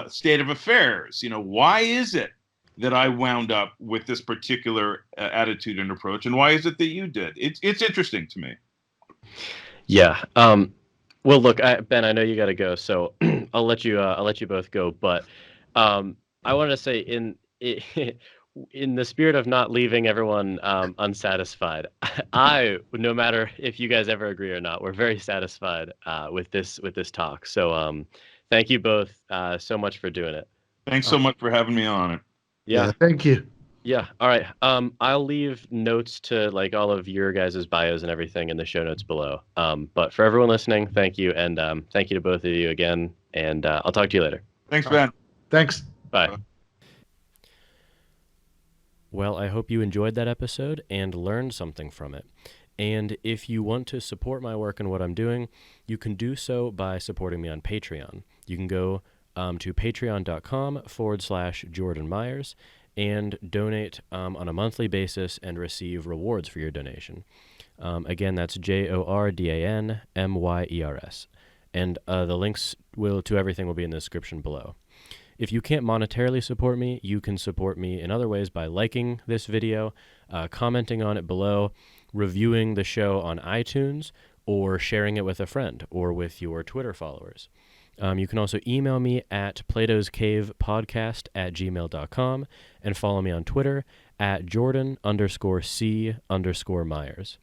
state of affairs. Why is it that I wound up with this particular attitude and approach, and why is it that you did? It's interesting to me. Yeah. Well, look, Ben, I know you got to go, so I'll let you both go. But I wanted to say, in the spirit of not leaving everyone unsatisfied, no matter if you guys ever agree or not, we're very satisfied with this talk. So thank you both so much for doing it. Thanks so much for having me on it. Yeah. Thank you. Yeah. All right. I'll leave notes to like all of your guys' bios and everything in the show notes below. But for everyone listening, thank you. And thank you to both of you again. And I'll talk to you later. Thanks, Ben. Thanks. Bye. Well, I hope you enjoyed that episode and learned something from it. And if you want to support my work and what I'm doing, you can do so by supporting me on Patreon. You can go to patreon.com/Jordan Myers and donate on a monthly basis and receive rewards for your donation. Again, that's JORDANMYERS. And the links to everything will be in the description below. If you can't monetarily support me, you can support me in other ways by liking this video, commenting on it below, reviewing the show on iTunes, or sharing it with a friend or with your Twitter followers. You can also email me at platoscavepodcast@gmail.com and follow me on Twitter at Jordan_C_Myers.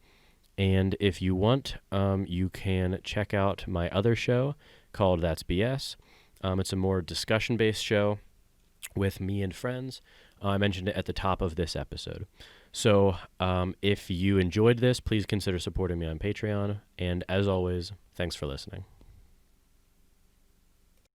And if you want, you can check out my other show called That's BS. It's a more discussion-based show with me and friends. I mentioned it at the top of this episode. So if you enjoyed this, please consider supporting me on Patreon. And as always, thanks for listening.